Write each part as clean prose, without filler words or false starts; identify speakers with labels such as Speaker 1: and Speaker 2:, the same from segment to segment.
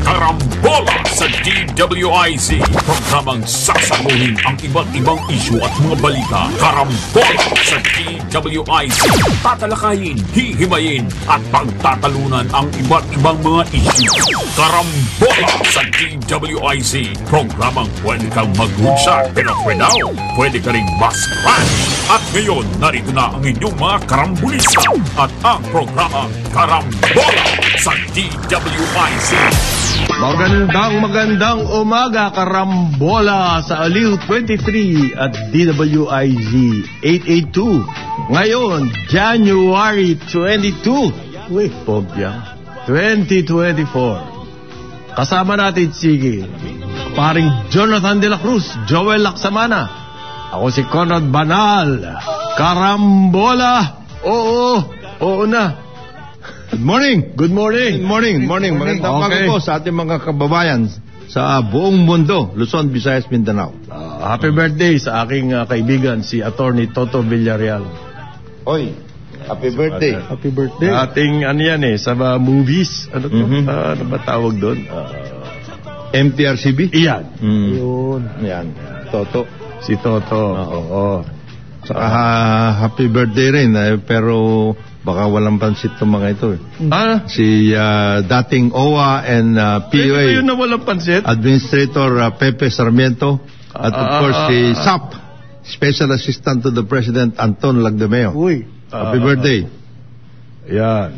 Speaker 1: Karambola sa DWIZ. Programang sasaguhin ang iba't ibang isyu at mga balita. Karambola sa DWIZ. Tatalakayin, hihimayin at pagtatalunan ang iba't ibang mga isyu. Karambola sa DWIZ. Programang pwede kang mag-hoodshot pero for now, pwede ka rin mas-crash. At ngayon, narito na ang inyong mga karambulista at ang programa Karambola sa DWIZ.
Speaker 2: Magandang umaga, Karambola sa Aliw 23 at DWIZ 882. Ngayon, January 22. Uy, pobya. 2024. Kasama natin si paring Jonathan De La Cruz, Joel Laksamana. Ako si Conrad Banal. Karambola. Oo na.
Speaker 3: Good morning.
Speaker 2: Good morning.
Speaker 3: Magandang umaga po sa ating mga kababayan sa buong mundo, Luzon, Visayas, Mindanao.
Speaker 2: Happy birthday sa aking kaibigan si Attorney Toto Villarreal.
Speaker 3: Oy, happy birthday.
Speaker 2: Happy birthday. Ating ano yan sa movies. Ano to? Ano ba tawag doon?
Speaker 3: MTRCB?
Speaker 2: Iyan.
Speaker 3: Yun. Yan. Toto.
Speaker 2: Si Toto. Oo.
Speaker 3: Saka happy birthday rin. Pero baka walang pansit itong mga ito. Si dating OWA and PUA.
Speaker 2: Ito yun na walang pansit?
Speaker 3: Administrator Pepe Sarmiento. At of course si SAP, Special Assistant to the President, Anton Lagdameo.
Speaker 2: Uy.
Speaker 3: Happy birthday.
Speaker 2: Yan.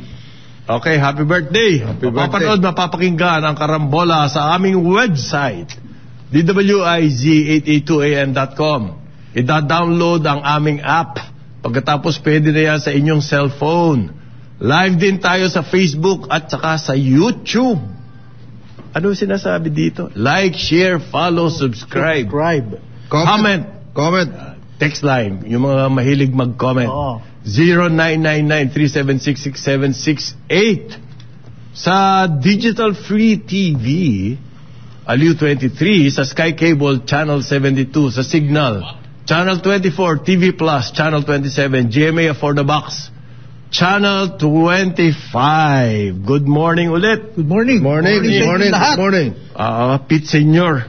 Speaker 2: Okay, happy birthday. Mapapanood, mapapakinggan ang Karambola sa aming website, DWIZ882am.com. Ida-download ang aming app. Pagkatapos pwede na yan sa inyong cellphone. Live din tayo sa Facebook at saka sa YouTube. Ano sinasabi dito? Like, share, follow, subscribe. Comment. Text line. Yung mga mahilig mag-comment. 0999-376-6768. Sa Digital Free TV, Aliw 23, sa Sky Cable, Channel 72, sa Signal, Channel 24, TV Plus, Channel 27, GMA for the Box, Channel 25. Good morning ulit.
Speaker 3: Good morning.
Speaker 2: Pete Senior.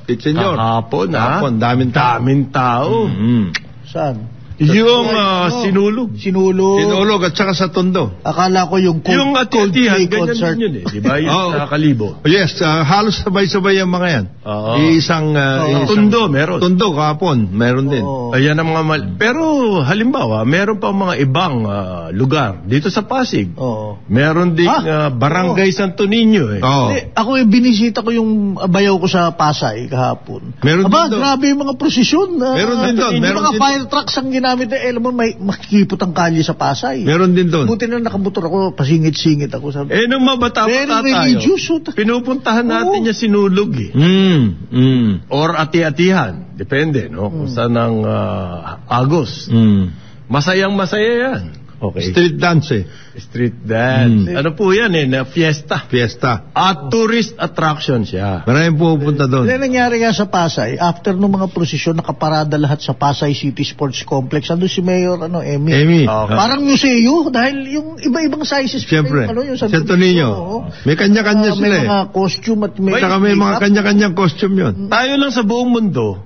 Speaker 3: Pete Senior.
Speaker 2: Hapon,
Speaker 3: daming
Speaker 2: tao.
Speaker 4: Saan?
Speaker 2: Yung sinulog
Speaker 3: at saka sa Tondo.
Speaker 4: Akala ko yung
Speaker 2: Coldplay concert. Ganyan din yun, di ba? Yung Kalibo.
Speaker 3: Yes, halos sabay-sabay ang mga yan. Isang
Speaker 2: Tondo, meron.
Speaker 3: Tondo, kahapon, meron din.
Speaker 2: Ayan ang mga pero halimbawa, meron pa mga ibang lugar. Dito sa Pasig, meron din Barangay Santo Niño.
Speaker 4: Ako binisita ko yung bayaw ko sa Pasay kahapon.
Speaker 3: Meron din doon.
Speaker 4: Grabe yung mga prosesyon.
Speaker 3: Meron din doon.
Speaker 4: Yung mga fire trucks ang ginamit na, alam mo, may makikipot ang kalye sa Pasay.
Speaker 3: Meron din doon.
Speaker 4: Buti na nakamotor ako, pasingit-singit ako.
Speaker 2: Nung mabata-bata tayo, pinupuntahan natin niya sinulog or ati-atihan. Depende, no? Kung saan ang Agos. Masayang-masaya yan. Okay.
Speaker 3: Street dance.
Speaker 2: Ano po yan fiesta. At tourist attraction siya.
Speaker 3: Maraming pupunta doon.
Speaker 4: Nangyari nga sa Pasay, after ng mga prosesyon, nakaparada lahat sa Pasay City Sports Complex. Andun si Mayor Emmy.
Speaker 2: Okay.
Speaker 4: Parang museo, dahil yung iba-ibang sizes.
Speaker 3: Siyempre,
Speaker 4: yung
Speaker 3: Santo Niño. May kanya-kanya sila.
Speaker 4: May mga costume at may...
Speaker 3: Saka may mga kanya-kanyang costume yun.
Speaker 2: Tayo lang sa buong mundo,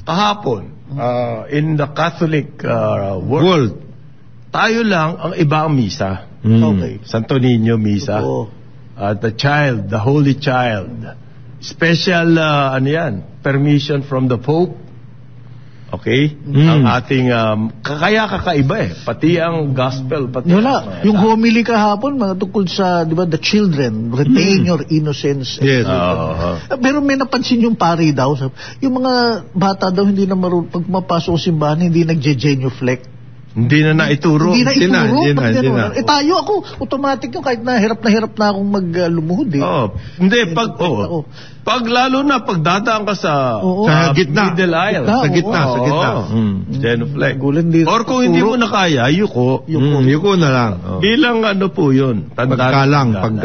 Speaker 2: kahapon, in the Catholic world, tayo lang ang iba ang misa.
Speaker 4: Okay.
Speaker 2: Santo Niño misa. The Holy Child. Special, permission from the Pope. Okay? Ang ating, kaya kakaiba Pati ang gospel.
Speaker 4: Yung homily kahapon, mga tungkol sa, di ba, the children, retain your innocence.
Speaker 3: Yes.
Speaker 4: Pero may napansin yung pari daw. Yung mga bata daw, hindi na pag mapasok sa simbahan, hindi nagje-genuflect.
Speaker 2: Hindi na naituro.
Speaker 4: Tayo ako, automatic yung kahit na hirap na akong maglumuhod
Speaker 2: Pag lalo na pagdadaan ka sa
Speaker 3: gitna.
Speaker 2: Middle aisle.
Speaker 3: Sa gitna.
Speaker 2: Genuflect. Or kung hindi mo na kaya, yuko
Speaker 3: na lang.
Speaker 2: Bilang po yun.
Speaker 3: Paggalang at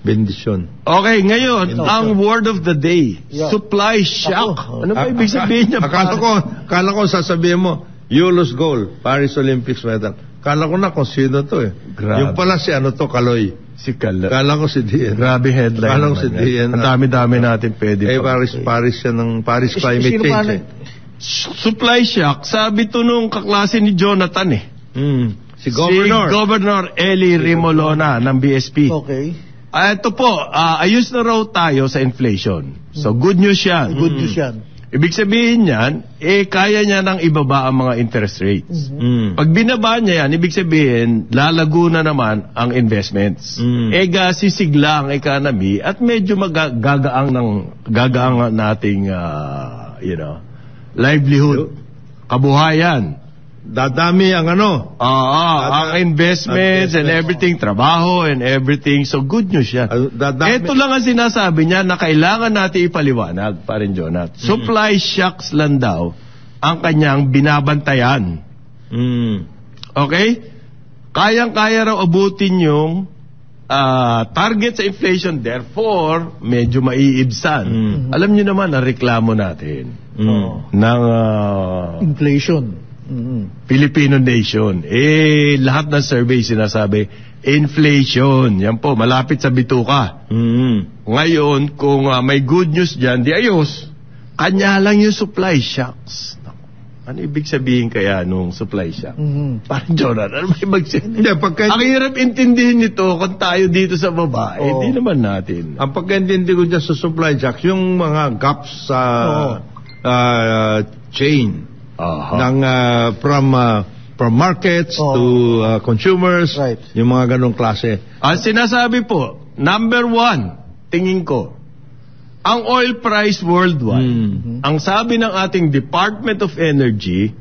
Speaker 3: bendisyon.
Speaker 2: Okay, ngayon, ang word of the day. Supply shock. Ano ba ibig sabihin niya?
Speaker 3: Akala ko sasabihin mo, Yulos Gold, Paris Olympics medal. Kala ko na kung sino to
Speaker 2: Grabe.
Speaker 3: Yung pala si Kaloy.
Speaker 2: Si Kala.
Speaker 3: Kala ko si Dian.
Speaker 2: Grabe headline.
Speaker 3: Kala ko si
Speaker 2: naman yan.
Speaker 3: Dian.
Speaker 2: Ang dami-dami natin pwede.
Speaker 3: Paris siya ng Paris Climate
Speaker 4: Sino
Speaker 3: Change.
Speaker 2: Supply shock, sabi to nung kaklase ni Jonathan
Speaker 3: Si Governor.
Speaker 2: Si Governor Eli Rimolona ng BSP.
Speaker 4: Okay.
Speaker 2: Ito po, ayos na raw tayo sa inflation. So good news yan.
Speaker 4: Good news yan.
Speaker 2: Ibig sabihin yan, kaya niya nang ibaba ang mga interest rates. Pag binaba niya yan, ibig sabihin, lalago na naman ang investments. Sisigla ang economy at medyo gagaang ang nating, livelihood, kabuhayan.
Speaker 3: Dadami ang
Speaker 2: ang investments and everything, trabaho and everything. So good news yan. Ito lang ang sinasabi niya na kailangan natin ipaliwanag, parin Jonat. Supply shocks lang daw ang kanyang binabantayan. Okay? Kayang-kaya raw abutin yung target sa inflation, therefore, medyo maiibsan. Alam niyo naman ang reklamo natin ng
Speaker 4: Inflation.
Speaker 2: Filipino nation. Lahat ng survey sinasabi, inflation. Yan po, malapit sa bituka. Ngayon, kung may good news dyan, di ayos. Kanya lang yung supply shocks. Ano ibig sabihin kaya nung supply shock? Parang Jonathan, ano ba ibig sabihin? Ang hirap intindihin nito kung tayo dito sa baba, hindi naman natin.
Speaker 3: Ang pagkaintindi ko dyan sa supply shocks, yung mga gaps sa chain. Ng from markets to consumers,
Speaker 4: right.
Speaker 3: Yung mga ganong klase.
Speaker 2: Ang sinasabi po, number one, tingin ko, ang oil price worldwide, ang sabi ng ating Department of Energy,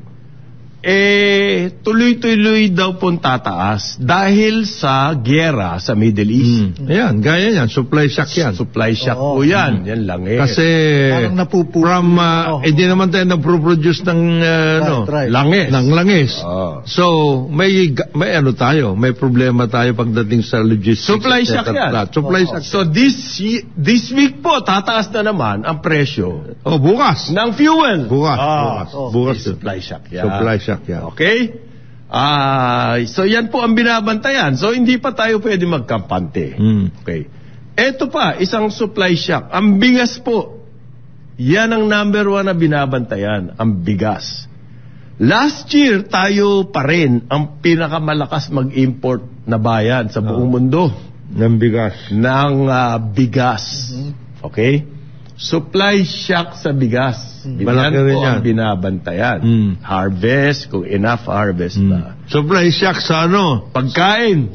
Speaker 2: tuloy-tuloy daw pong tataas dahil sa gyera sa Middle East.
Speaker 3: Ayan, gaya yan, supply shock yan.
Speaker 2: Supply shock po yan, yan lang
Speaker 3: Kasi
Speaker 4: parang
Speaker 3: from hindi naman tayo nagpo-produce ng
Speaker 2: langis.
Speaker 3: Ng langis. So may may problema tayo pagdating sa logistics.
Speaker 2: Supply shock yan.
Speaker 3: Supply shock.
Speaker 2: So this week po tataas na naman ang presyo
Speaker 3: bukas
Speaker 2: ng fuel.
Speaker 3: Bukas.
Speaker 2: Supply shock yan.
Speaker 3: Supply shock yan.
Speaker 2: Okay? So yan po ang binabantayan. So hindi pa tayo pwede magkampante. Okay. Ito pa, isang supply shock. Ang bigas po, yan ang number one na binabantayan, ang bigas. Last year, tayo pa rin ang pinakamalakas mag-import na bayan sa buong mundo.
Speaker 3: Ng bigas.
Speaker 2: Bigas. Okay? Supply shock sa bigas.
Speaker 3: Malaki
Speaker 2: Yan
Speaker 3: rin
Speaker 2: po
Speaker 3: yan.
Speaker 2: ang binabantayan. Harvest, kung enough harvest na.
Speaker 3: Supply shock sa
Speaker 2: Pagkain.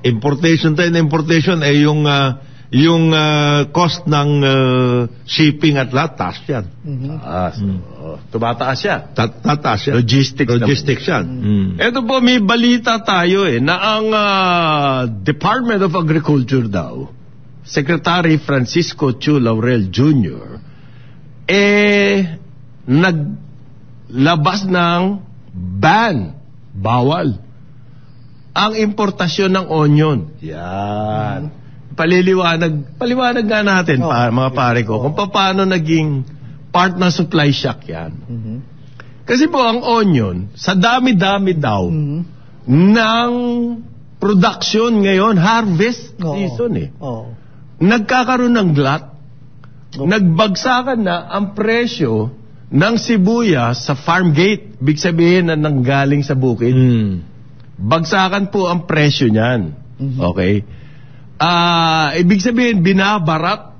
Speaker 3: Importation tayo na importation yung cost ng shipping at lahat, taas yan.
Speaker 2: Tumataas siya.
Speaker 3: Tataas yan.
Speaker 2: Logistics
Speaker 3: yan.
Speaker 2: Ito po, may balita tayo na ang Department of Agriculture daw, Secretary Francisco Chu Laurel Jr., naglabas ng bawal ang importasyon ng onion. Yan. Paliwanag nga natin, mga pare ko, kung paano naging part ng supply shock yan. Kasi po ang onion, sa dami-dami daw ng production ngayon, harvest season nagkakaroon ng glut. Nagbagsakan na ang presyo ng sibuyas sa farm gate. Big sabihin na nanggaling sa bukid. Bagsakan po ang presyo niyan. Okay? Ibig sabihin, binabarat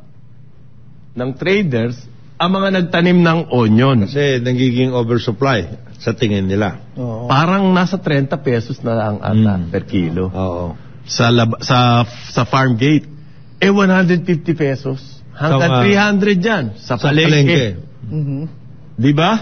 Speaker 2: ng traders ang mga nagtanim ng onion.
Speaker 3: Kasi nagiging oversupply sa tingin nila.
Speaker 2: Parang nasa 30 pesos na lang ata per kilo. Sa farm gate. 150 pesos. Hanggang 300 dyan. Sa palengke. Di ba?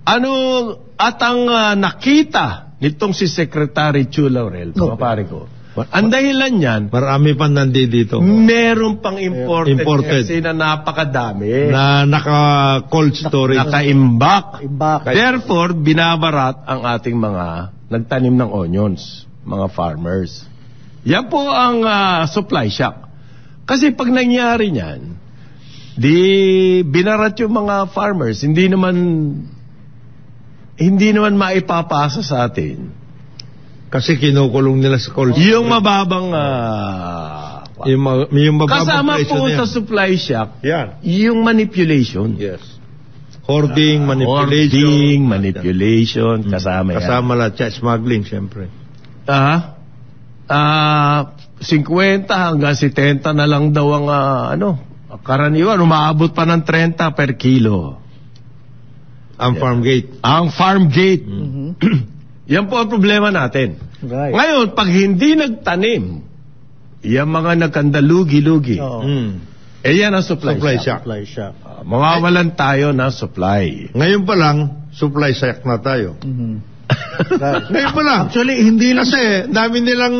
Speaker 2: At ang nakita nitong si Secretary Chu Laurel, mga pare ko, ang dahilan yan,
Speaker 3: marami pa nandito.
Speaker 2: Meron pang imported. Kasi na napakadami.
Speaker 3: Na naka-cold storage.
Speaker 2: Naka-imbak. Therefore, binabarat ang ating mga nagtanim ng onions, mga farmers. Yan po ang supply shock. Kasi pag nangyari niyan, binarat yung mga farmers, hindi naman maipapasa sa atin.
Speaker 3: Kasi kinukulong nila sa cold storage.
Speaker 2: Yung mababang
Speaker 3: yung mababang
Speaker 2: kasama
Speaker 3: presyo
Speaker 2: po
Speaker 3: na yan.
Speaker 2: sa supply shock,
Speaker 3: Yan.
Speaker 2: yung manipulation.
Speaker 3: Yes. Hoarding, manipulation.
Speaker 2: Hoarding, manipulation, kasama yan.
Speaker 3: Kasama lahat siya. Smuggling, siyempre.
Speaker 2: 50 hanggang 70 na lang daw ang karaniwan. Umaabot pa ng 30 per kilo.
Speaker 3: Ang farm gate.
Speaker 2: Ang farm gate. Yan po ang problema natin.
Speaker 4: Right.
Speaker 2: Ngayon, pag hindi nagtanim, yung mga nagkandalugi-lugi, yan ang supply shock.
Speaker 4: Supply shock.
Speaker 2: Mawawalan tayo ng supply.
Speaker 3: Ngayon pa lang, supply shock na tayo.
Speaker 4: Right.
Speaker 3: Ngayon pa lang.
Speaker 4: Actually, hindi lang
Speaker 3: Kasi dami nilang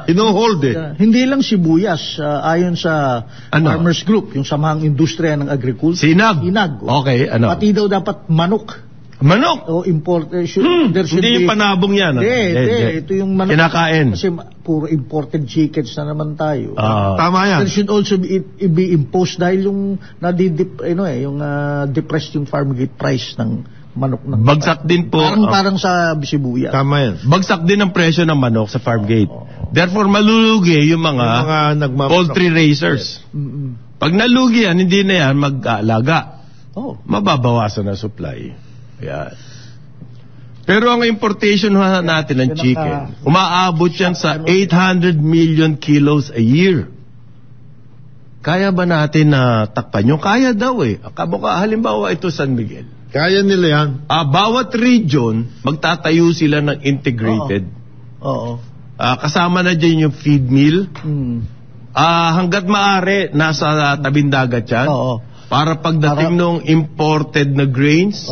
Speaker 3: ino-hold
Speaker 4: hindi lang sibuyas ayon sa
Speaker 2: Ano?
Speaker 4: Farmers Group, yung samahang industriya ng agriculture.
Speaker 2: Sinag.
Speaker 4: Oh.
Speaker 2: Okay, ano?
Speaker 4: Pati daw dapat manok
Speaker 2: Manok.
Speaker 4: o import. There should
Speaker 2: Hindi
Speaker 4: be-
Speaker 2: panabong yan.
Speaker 4: Hindi. Ito yung manok.
Speaker 2: Kinakain.
Speaker 4: Kasi puro imported chickens na naman tayo.
Speaker 3: Tama yan.
Speaker 4: There should also be imposed dahil yung depressed yung farm gate price ng manok ng
Speaker 2: Bagsak din po.
Speaker 4: parang sa sibuyas.
Speaker 3: Tama yan.
Speaker 2: Bagsak din ang presyo ng manok sa farm gate. Therefore, malulugi yung mga poultry raisers. Pag nalugi yan, hindi na yan mag-aalaga. Mababawasan ang supply. Yan. Pero ang importation natin ng chicken, umaabot yan sa 800 million kilos a year. Kaya ba natin na takpan yung? Kaya daw eh. Halimbawa ito San Miguel.
Speaker 3: Kaya nila yan.
Speaker 2: Bawat region, magtatayo sila ng integrated.
Speaker 4: Oo.
Speaker 2: Kasama na dyan yung feed mill. Hanggat maaari, nasa tabing dagat yan.
Speaker 4: Oo.
Speaker 2: Para pagdating nung imported na grains,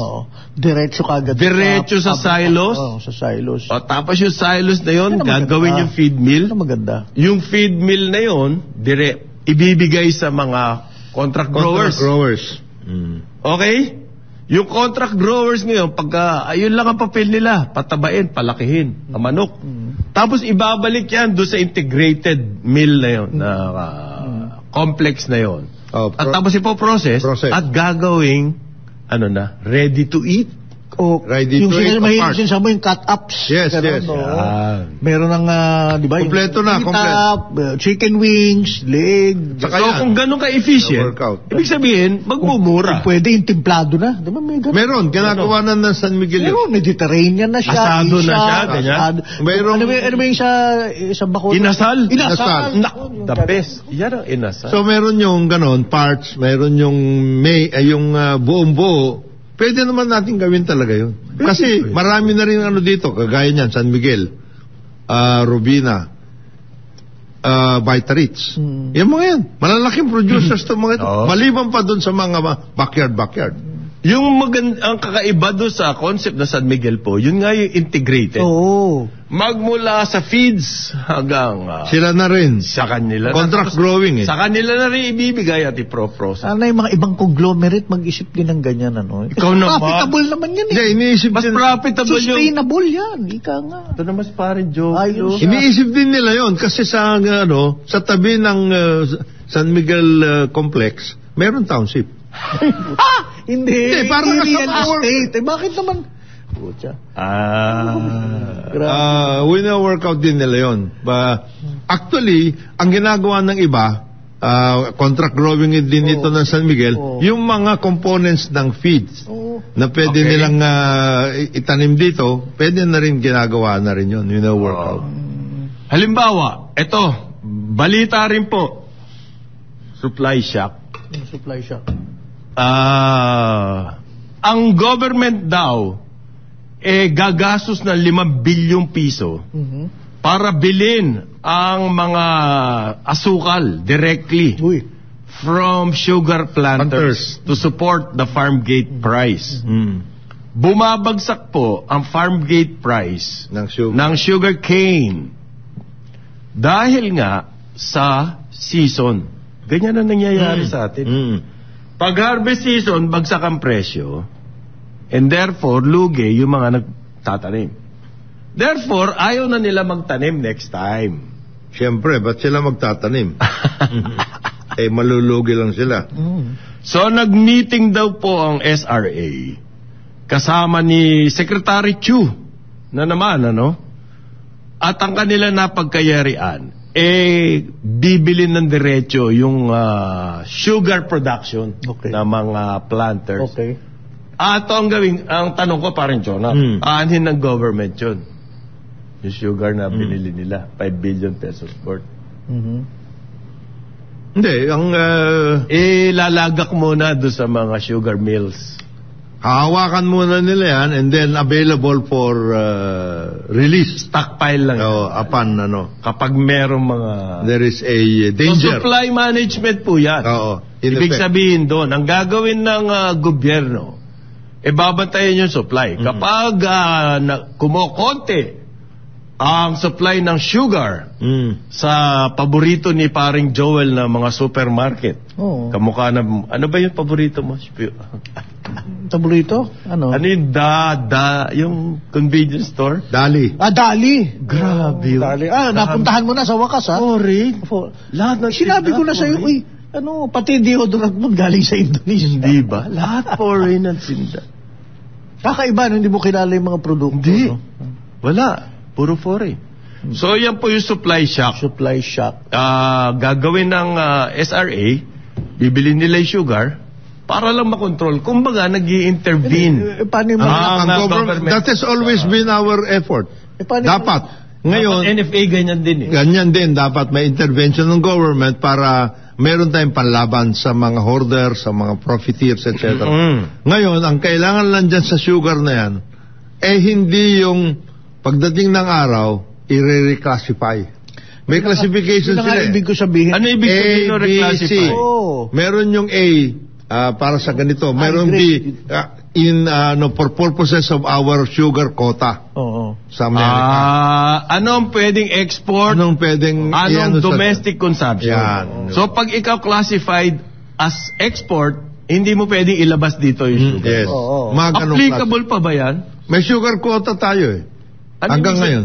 Speaker 4: Diretso kagad.
Speaker 2: Diretso sa silos.
Speaker 4: Sa silos.
Speaker 2: Tapos yung silos na yon,
Speaker 4: Yan ang
Speaker 2: gagawin
Speaker 4: maganda.
Speaker 2: yung feed mill.
Speaker 4: Ano maganda?
Speaker 2: Yung feed mill na yon, ibibigay sa mga contract growers. Okay? Yung contract growers ngayon, ayun lang ang papel nila, patabain, palakihin, ang manok. Tapos ibabalik yan doon sa integrated mill na yun, na complex na yon. At tapos ipoprocess at gagawing ready to eat.
Speaker 3: Ready
Speaker 4: yung
Speaker 3: to eat
Speaker 4: mahilig
Speaker 3: apart.
Speaker 4: sinasama yung cut-ups.
Speaker 3: Yes,
Speaker 4: Ganun,
Speaker 3: yes.
Speaker 4: no?
Speaker 2: Meron
Speaker 4: ng, di ba?
Speaker 3: Kompleto na,
Speaker 4: chicken wings, leg.
Speaker 2: So kung ganun ka-efficient, ibig sabihin, magmumura.
Speaker 4: Pwede yung timplado na. Di ba may ganun?
Speaker 3: Meron, ginagawa na ng San Miguel.
Speaker 4: Meron, Mediterranean na siya.
Speaker 2: Asado na siya, ganyan.
Speaker 3: Mayroong-
Speaker 4: Ano ba yung sa bakod?
Speaker 2: Inasal.
Speaker 3: Inasal.
Speaker 2: The best. Yan ang inasal.
Speaker 3: So meron yung ganon, parts, meron yung buong buo. Pwede naman natin gawin talaga yun. Kasi marami na rin dito, kagaya niyan, San Miguel, Robina, Vitarits. Yan mga yan. Malalaking producers to mga ito. Maliban pa dun sa mga backyard.
Speaker 2: Yung ang kakaiba doon sa concept na San Miguel po, yun nga yung integrated.
Speaker 4: Oo.
Speaker 2: Magmula sa feeds hanggang
Speaker 3: Sila na rin.
Speaker 2: sa kanila.
Speaker 3: Contract growing
Speaker 2: Sa kanila na rin ibibigay at i-process.
Speaker 4: Sana yung mga ibang conglomerate mag-isip din ng ganyan, ano?
Speaker 2: Ikaw naman.
Speaker 4: Profitable naman yan eh.
Speaker 3: Hindi, iniisip
Speaker 2: Mas
Speaker 3: din.
Speaker 2: profitable yung...
Speaker 4: Sustainable yan. Ika nga.
Speaker 2: Ito na mas parang joke.
Speaker 4: Ayos.
Speaker 3: Iniisip din nila yon kasi sa tabi ng San Miguel Complex, meron township.
Speaker 4: Hindi,
Speaker 3: parang
Speaker 4: real
Speaker 3: kasama-
Speaker 4: estate. Bakit naman? Pucha.
Speaker 3: Wina-work out din nila yun. Actually, ang ginagawa ng iba, contract growing din ito ng San Miguel, yung mga components ng feeds na pwede nilang itanim dito, pwede na rin ginagawa na rin yun. Wina-work out.
Speaker 2: Halimbawa, ito, balita rin po, supply shock.
Speaker 4: Supply shock.
Speaker 2: Ang government daw gagastos ng 5 bilyong piso para bilhin ang mga asukal directly from sugar planters to support the farm gate price. Bumabagsak po ang farm gate price ng sugar cane dahil nga sa season. Ganyan ang nangyayari sa atin. Pag harvest season, bagsak ang presyo, and therefore, lugi yung mga nagtatanim. Therefore, ayaw na nila magtanim next time.
Speaker 3: Siyempre, ba't sila magtatanim? Malulugi lang sila.
Speaker 2: So, nag-meeting daw po ang SRA, kasama ni Secretary Chu, na naman, At ang kanila na pagkayarian, bibili ng diretso yung sugar production ng mga planters.
Speaker 4: Okay.
Speaker 2: At ang tanong ko parang Jonah, aanhin ng government yun. Yung sugar na binili nila, 5 billion pesos worth.
Speaker 3: Hindi,
Speaker 2: lalagak muna doon sa mga sugar mills.
Speaker 3: hahawakan muna nila yan and then available for release.
Speaker 2: Stockpile lang.
Speaker 3: Upon
Speaker 2: kapag merong mga...
Speaker 3: there is a danger.
Speaker 2: So supply management po yan. Ibig sabihin doon, ang gagawin ng gobyerno, babantayan yung supply. Kapag kumokonti ang supply ng sugar sa paborito ni paring Joel na mga supermarket. Kamukha na, ano ba yung paborito mo?
Speaker 4: Paborito? Ano
Speaker 2: yung yung convenience store?
Speaker 3: Dali.
Speaker 4: Dali.
Speaker 2: Grabe.
Speaker 4: Dali. Napuntahan mo na sa wakas, ha?
Speaker 2: Lahat ng
Speaker 4: sinabi ko na sa'yo, pati deodorant mo galing sa Indonesia.
Speaker 2: Hindi ba? Lahat foreign ang sinda.
Speaker 4: Kakaiba, hindi mo kilala yung mga produkto.
Speaker 2: Hindi. Wala. Puro foreign. So, yan po yung supply shock.
Speaker 4: Supply shock.
Speaker 2: Gagawin ng SRA, bibili nila yung sugar, para lang makontrol. Kumbaga, nag-i-intervene.
Speaker 4: Paano yung
Speaker 3: that has always been our effort. Dapat. Ngayon,
Speaker 2: NFA ganyan din.
Speaker 3: Ganyan din. Dapat may intervention ng government para meron tayong panlaban sa mga hoarders, sa mga profiteers, etc. Ngayon, ang kailangan lang dyan sa sugar na yan, hindi yung pagdating ng araw, i-reclassify. May classification sila.
Speaker 4: Ibig ko sabihin.
Speaker 2: Ano ibig sabihin ng reclassify?
Speaker 3: Meron yung A para sa ganito. Meron B for purposes of our sugar quota. Sa Amerika.
Speaker 2: Anong pwedeng export?
Speaker 3: Anong pwedeng
Speaker 2: domestic consumption?
Speaker 3: Yan.
Speaker 2: So pag ikaw classified as export, hindi mo pwedeng ilabas dito yung sugar.
Speaker 3: Yes.
Speaker 2: Applicable pa ba yan?
Speaker 3: May sugar quota tayo hanggang ngayon.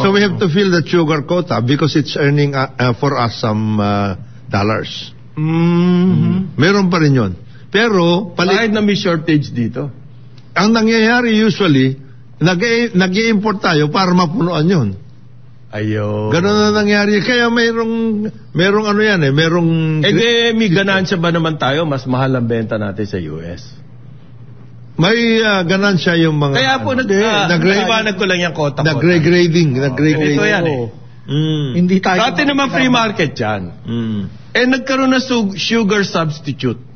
Speaker 3: So we have to fill the sugar quota because it's earning for us some dollars. Meron pa rin yun. Pero
Speaker 2: kahit na may shortage dito,
Speaker 3: ang nangyayari usually, nag-i-import tayo para mapunuan yun. Ganun na nangyari. Kaya merong
Speaker 2: may ganansya ba naman tayo? Mas mahal ang benta natin sa US.
Speaker 3: May ganansya yung mga...
Speaker 2: Kaya po nag-iwanag ko lang yung quota.
Speaker 3: Nag-grading.
Speaker 2: Ito yan
Speaker 4: Hindi tayo...
Speaker 2: Dati naman free market yan. Nagkaroon na sugar substitute.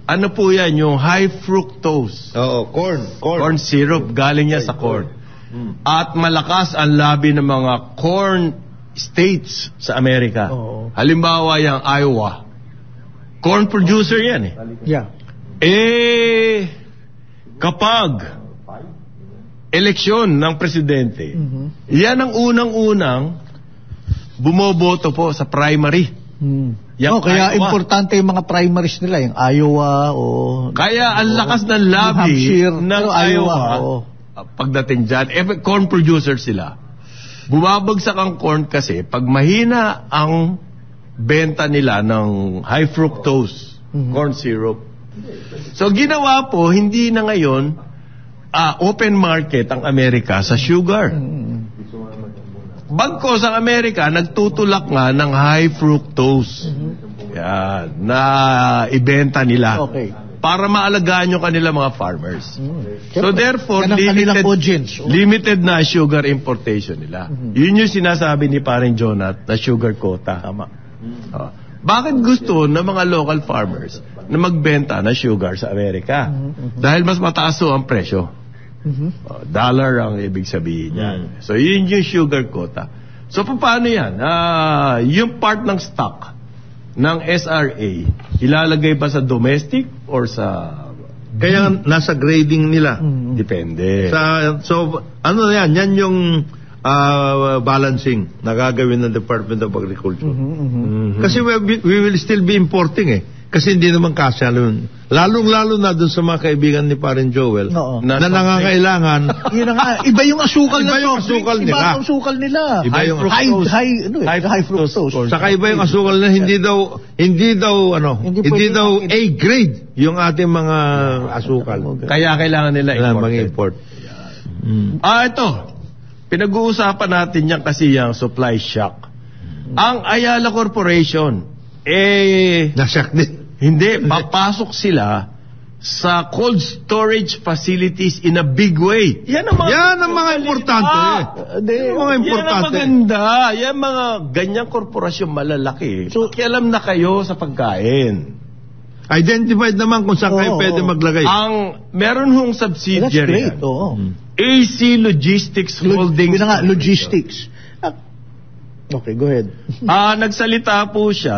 Speaker 2: Ano po yan? Yung high fructose. Corn syrup. Galing yan sa corn. At malakas ang labi ng mga corn states sa Amerika. Halimbawa yung Iowa. Corn producer yan kapag eleksyon ng presidente, yan ang unang-unang bumoboto po sa primary.
Speaker 4: Kaya importante yung mga primaries nila, yung Iowa
Speaker 2: kaya ang lakas ng lobby ng Iowa pagdating dyan. Corn producer sila. Bumabagsak ang corn kasi pag mahina ang benta nila ng high fructose corn syrup. So ginawa po, hindi na ngayon open market ang Amerika sa sugar. Bagkos ang Amerika nagtutulak nga ng high fructose na ibenta nila para maalagaan yung kanila mga farmers. So therefore limited na sugar importation nila. Yun yung sinasabi ni paring Jonat na sugar quota. Bakit gusto ng mga local farmers na magbenta na sugar sa Amerika? Dahil mas mataas ang presyo. Dollar ang ibig sabihin yan. So yun yung sugar quota. So paano yan? Yung part ng stock ng SRA, ilalagay ba sa domestic or sa...
Speaker 3: Kaya nasa grading nila.
Speaker 2: Depende.
Speaker 3: So ano yan? Yan yung balancing na gagawin ng Department of Agriculture. Kasi we will still be importing Kasi hindi naman kasya nun. Lalong-lalo na dun sa mga kaibigan ni Parin Joel na nangangailangan.
Speaker 4: Yun nga, iba yung asukal
Speaker 3: nila. Iba yung asukal nila.
Speaker 4: High fructose.
Speaker 3: Saka iba yung asukal na hindi daw A grade yung ating mga asukal.
Speaker 2: Kaya kailangan nila
Speaker 3: import.
Speaker 2: Ito. pinag-uusapan natin yan kasi yung supply shock. Ang Ayala Corporation,
Speaker 3: Nasyak din.
Speaker 2: hindi, papasok sila sa cold storage facilities in a big way. Yan ang mga
Speaker 3: Importante. Yan ang mga importante.
Speaker 2: Yan ang maganda. Yan mga ganyang korporasyon malalaki. So, kialam na kayo sa pagkain.
Speaker 3: Identified naman kung saan kayo pwede maglagay.
Speaker 2: Meron hong
Speaker 4: That's
Speaker 2: subsidiary.
Speaker 4: great. Oo.
Speaker 2: AC Logistics Holdings.
Speaker 4: Yun na nga, logistics. Okay, go ahead.
Speaker 2: Nagsalita po siya.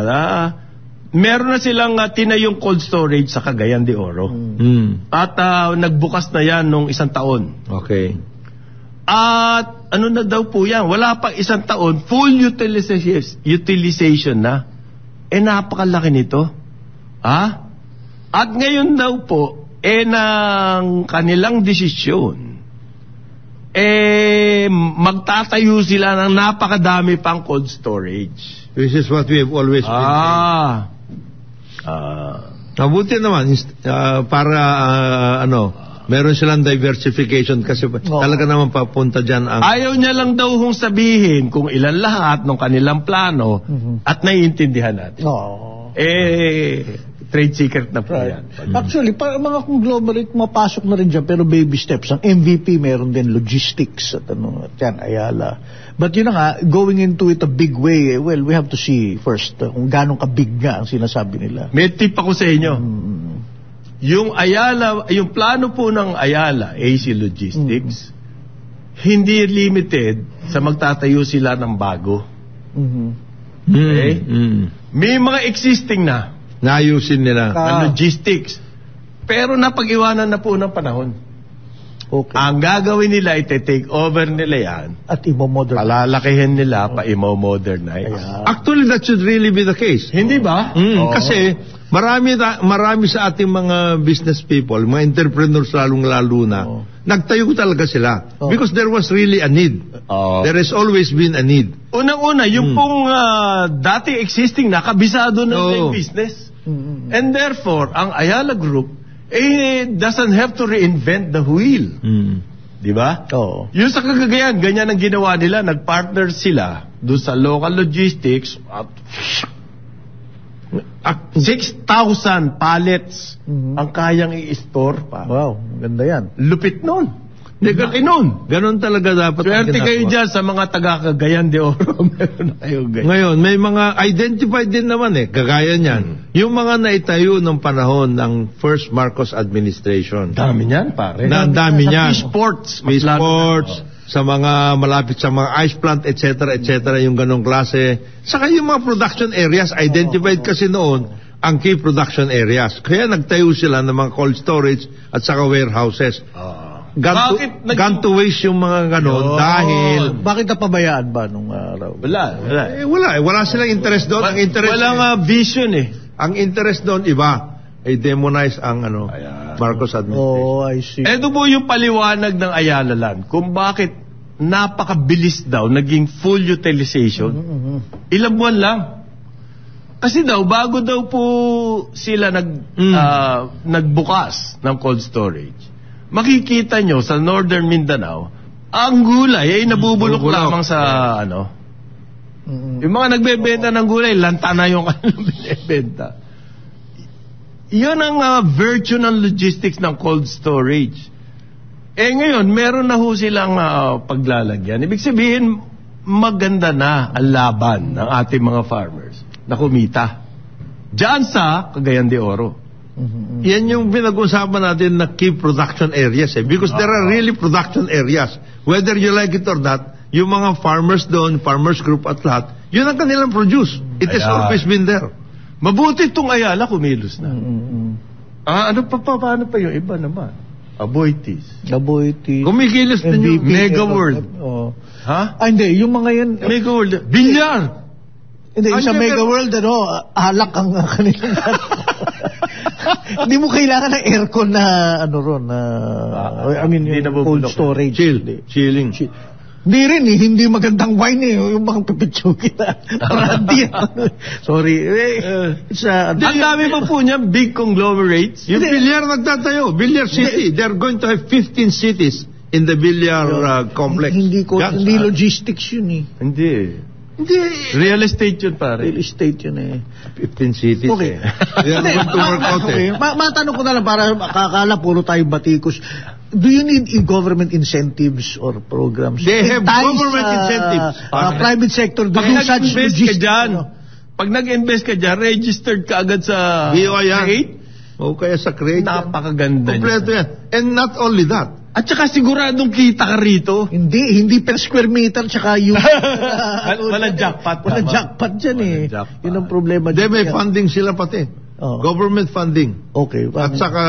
Speaker 2: Meron na silang tinayong cold storage sa Cagayan de Oro. At nagbukas na yan nung 1 taon.
Speaker 3: Okay.
Speaker 2: At ano na daw po yan? Wala pang 1 taon, full utilization na. Napakalaki nito. At ngayon daw po, ng kanilang desisyon, magtatayo sila ng napakadami pang cold storage.
Speaker 3: This is what we have always been saying. Mabuti naman para meron silang diversification kasi talaga naman papunta dyan ang...
Speaker 2: Ayaw niya lang daw hong sabihin kung ilan lahat ng kanilang plano at naiintindihan natin. Trade secret na po yan.
Speaker 4: Actually, para mga conglomerate, mapasok na rin dyan, pero baby steps. Ang MVP, meron din logistics at yan, Ayala. But yun na nga, going into it a big way, well, we have to see first kung gano'ng kabig nga ang sinasabi nila.
Speaker 2: May tip ako sa inyo. Yung Ayala, yung plano po ng Ayala, AC Logistics, hindi limited sa magtatayo sila ng bago. Okay? May mga existing na.
Speaker 3: Naayusin nila.
Speaker 2: Logistics. Pero napag-iwanan na po ng panahon.
Speaker 4: Okay.
Speaker 2: Ang gagawin nila, ite-take over nila yan.
Speaker 4: At imo-modernize.
Speaker 2: Palalakihin nila, pa-imo-modernize.
Speaker 3: Actually, that should really be the case.
Speaker 2: Hindi ba?
Speaker 3: Kasi marami sa ating mga business people, mga entrepreneurs lalong-lalo na, nagtayo talaga sila. Because there was really a need. There has always been a need.
Speaker 2: Unang-una, yung pong dati existing na, kabisado ng business. And therefore, ang Ayala Group, doesn't have to reinvent the wheel. Di ba? Yung sa Cagayan, ganyan ang ginawa nila. Nag-partner sila doon sa local logistics at 6,000 pallets ang kayang i-store pa.
Speaker 4: Wow, ganda yan.
Speaker 2: Lupit nun. Laki nun.
Speaker 3: Ganon talaga dapat.
Speaker 2: Swerte kayo dyan sa mga taga-Cagayan de Oro. Meron na kayo ganyan.
Speaker 3: Ngayon, may mga identified din naman kagaya niyan. Yung mga naitayo ng panahon ng first Marcos administration.
Speaker 2: Dami niyan, pare.
Speaker 3: Dami niyan.
Speaker 2: Sports.
Speaker 3: Sa mga malapit sa mga ice plant, etc., yung ganong klase. Saka yung mga production areas, identified kasi noon ang key production areas. Kaya nagtayo sila ng mga cold storage at saka warehouses. Gone to waste yung mga ganon dahil...
Speaker 4: Bakit napabayaan ba nung araw?
Speaker 3: Wala silang interest doon. Ang interest
Speaker 2: walang vision
Speaker 3: Ang interest doon iba. Demonize ang Marcos administration.
Speaker 4: I see.
Speaker 2: Ito po yung paliwanag ng Ayala Land kung bakit napakabilis daw naging full utilization. Ilang buwan lang. Kasi daw, bago daw po sila nagbukas ng cold storage, makikita nyo sa Northern Mindanao, ang gulay ay nabubulok lamang sa yung mga nagbebenta ng gulay, lanta na yung kanilang binibenta. Yun ang virtue ng logistics ng cold storage. Ngayon, meron na ho silang paglalagyan. Ibig sabihin, maganda na ang laban ng ating mga farmers na kumita. Diyan sa Cagayan de Oro.
Speaker 3: Yan yung pinag-usapan natin na key production areas because there are really production areas. Whether you like it or not, yung mga farmers doon, farmers group at lahat, yun ang kanilang produce. It has always been there.
Speaker 2: Mabuti itong Ayala, kumilos na. Paano pa yung iba naman? Aboitiz.
Speaker 3: Kumikilos din yung
Speaker 2: Mega World.
Speaker 4: Hindi, yung mga yan...
Speaker 2: Mega World. Bilyar!
Speaker 4: Hindi, sa Mega World, alak ang kanilang... Hindi mo kailangan ng aircon na cold storage.
Speaker 3: Chilling.
Speaker 4: Hindi rin hindi magandang wine yung mga pipitsugin na brandy. Sorry.
Speaker 2: Ang dami pa po niya, big conglomerates.
Speaker 3: Yung Bilyar nagtatayo, Bilyar City. They're going to have 15 cities in the Villar complex.
Speaker 4: Hindi
Speaker 3: Yan,
Speaker 4: hindi logistics yun eh.
Speaker 2: Hindi. Real estate yun, pare.
Speaker 4: Real estate yun eh.
Speaker 3: 15 cities.
Speaker 4: Okay.
Speaker 3: They are going to work out
Speaker 4: Okay. Matanong ko na lang para kakala puro tayo batikos. Do you need government incentives or programs?
Speaker 3: They have
Speaker 4: Ties,
Speaker 3: government incentives.
Speaker 4: Private sector.
Speaker 2: Pag nag-invest ka dyan, pag nag-invest ka dyan, registered ka agad sa
Speaker 3: BOI o kaya sa CREATE.
Speaker 2: Napakaganda
Speaker 3: Kompleto yan. And not only that.
Speaker 2: At saka siguradong kita ka rito.
Speaker 4: Hindi per square meter tsaka yung
Speaker 2: Walang jackpot.
Speaker 4: Walang jackpot dyan eh.
Speaker 2: Walang jackpot.
Speaker 4: Yun ang problema
Speaker 3: They
Speaker 4: dyan.
Speaker 3: may funding sila pati.
Speaker 4: Oh.
Speaker 3: Government funding.
Speaker 4: Okay.
Speaker 3: At saka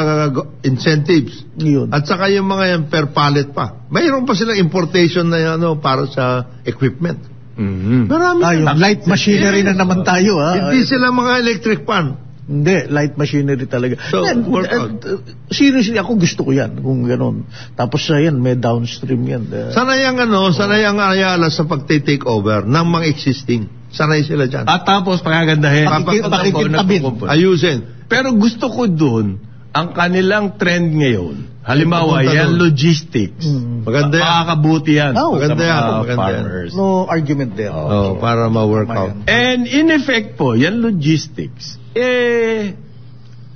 Speaker 3: incentives.
Speaker 4: Yun.
Speaker 3: At saka yung mga yan per pallet pa. Mayroon pa silang importation na para sa equipment. Marami.
Speaker 4: Yung light machinery na naman tayo.
Speaker 3: Hindi sila mga electric fan.
Speaker 4: Hindi, light machinery talaga.
Speaker 3: So, work out.
Speaker 4: Seriously, ako gusto ko yan, kung gano'n. Tapos yan, may downstream yan.
Speaker 3: Sanay ang Ayala sa pagte-take over ng mga existing. Sanay sila dyan.
Speaker 2: At tapos pagagandahin.
Speaker 4: Pakikintabin.
Speaker 3: Ayusin.
Speaker 2: Pero gusto ko dun, ang kanilang trend ngayon, halimbawa, yan logistics.
Speaker 3: Maganda yan.
Speaker 2: Makakabuti yan.
Speaker 4: Oh,
Speaker 2: sa
Speaker 3: maganda yan,
Speaker 2: mga
Speaker 3: maganda yan.
Speaker 2: farmers.
Speaker 4: No argument there.
Speaker 3: Para ma-work out.
Speaker 2: And in effect po, yan logistics,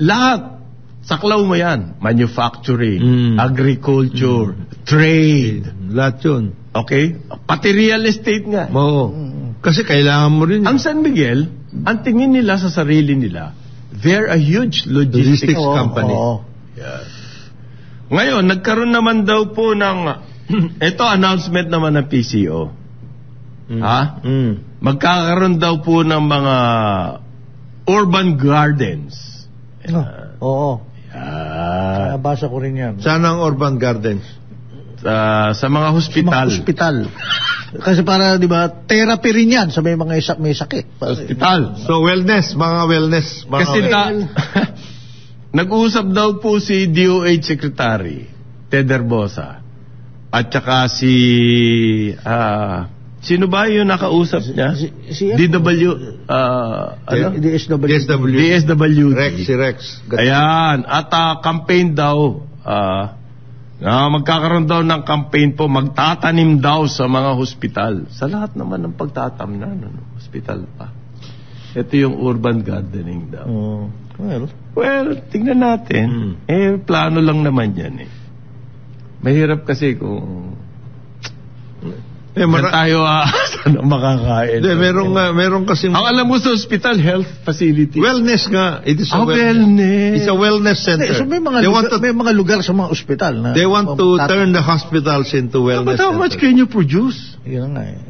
Speaker 2: lahat, saklaw mo yan. Manufacturing, agriculture, trade.
Speaker 3: Lahat yun.
Speaker 2: Okay? Pati real estate nga.
Speaker 3: Oo. Kasi kailangan mo rin.
Speaker 2: Ang San Miguel, ang tingin nila sa sarili nila, they're a huge logistics
Speaker 3: company.
Speaker 2: Yeah. Ngayon, nagkaroon naman daw po ng, ito announcement naman ng PCO. Magkakaroon daw po ng mga urban gardens.
Speaker 4: Oo.
Speaker 2: Yeah.
Speaker 4: Nabasa ko rin yan.
Speaker 3: Saan ang urban gardens?
Speaker 2: Sa mga hospital.
Speaker 4: Hospital. Kasi para, di ba, therapy rin yan sa may mga may sakit.
Speaker 2: Hospital.
Speaker 3: So wellness, mga wellness.
Speaker 2: Kasi nag-uusap daw po si DOH Secretary Ted Herbosa at saka si sino ba yung nakausap niya? DSWD.
Speaker 3: Rex.
Speaker 2: Ayan, at campaign daw magkakaroon daw ng campaign po, magtatanim daw sa mga hospital. Sa lahat naman ng pagtatamnan, hospital pa. Ito yung urban gardening daw. Well, tingnan natin. Plano lang naman yan eh. Mahirap kasi kung tayo saan makakain.
Speaker 3: Meron kasi.
Speaker 2: Ang alam mo sa hospital, health facility.
Speaker 3: Wellness nga. It is
Speaker 2: wellness.
Speaker 3: It's a wellness center.
Speaker 4: So may mga lugar sa mga ospital na
Speaker 3: they want to turn the hospitals into wellness
Speaker 2: but how much can you produce?
Speaker 4: Yun nga eh.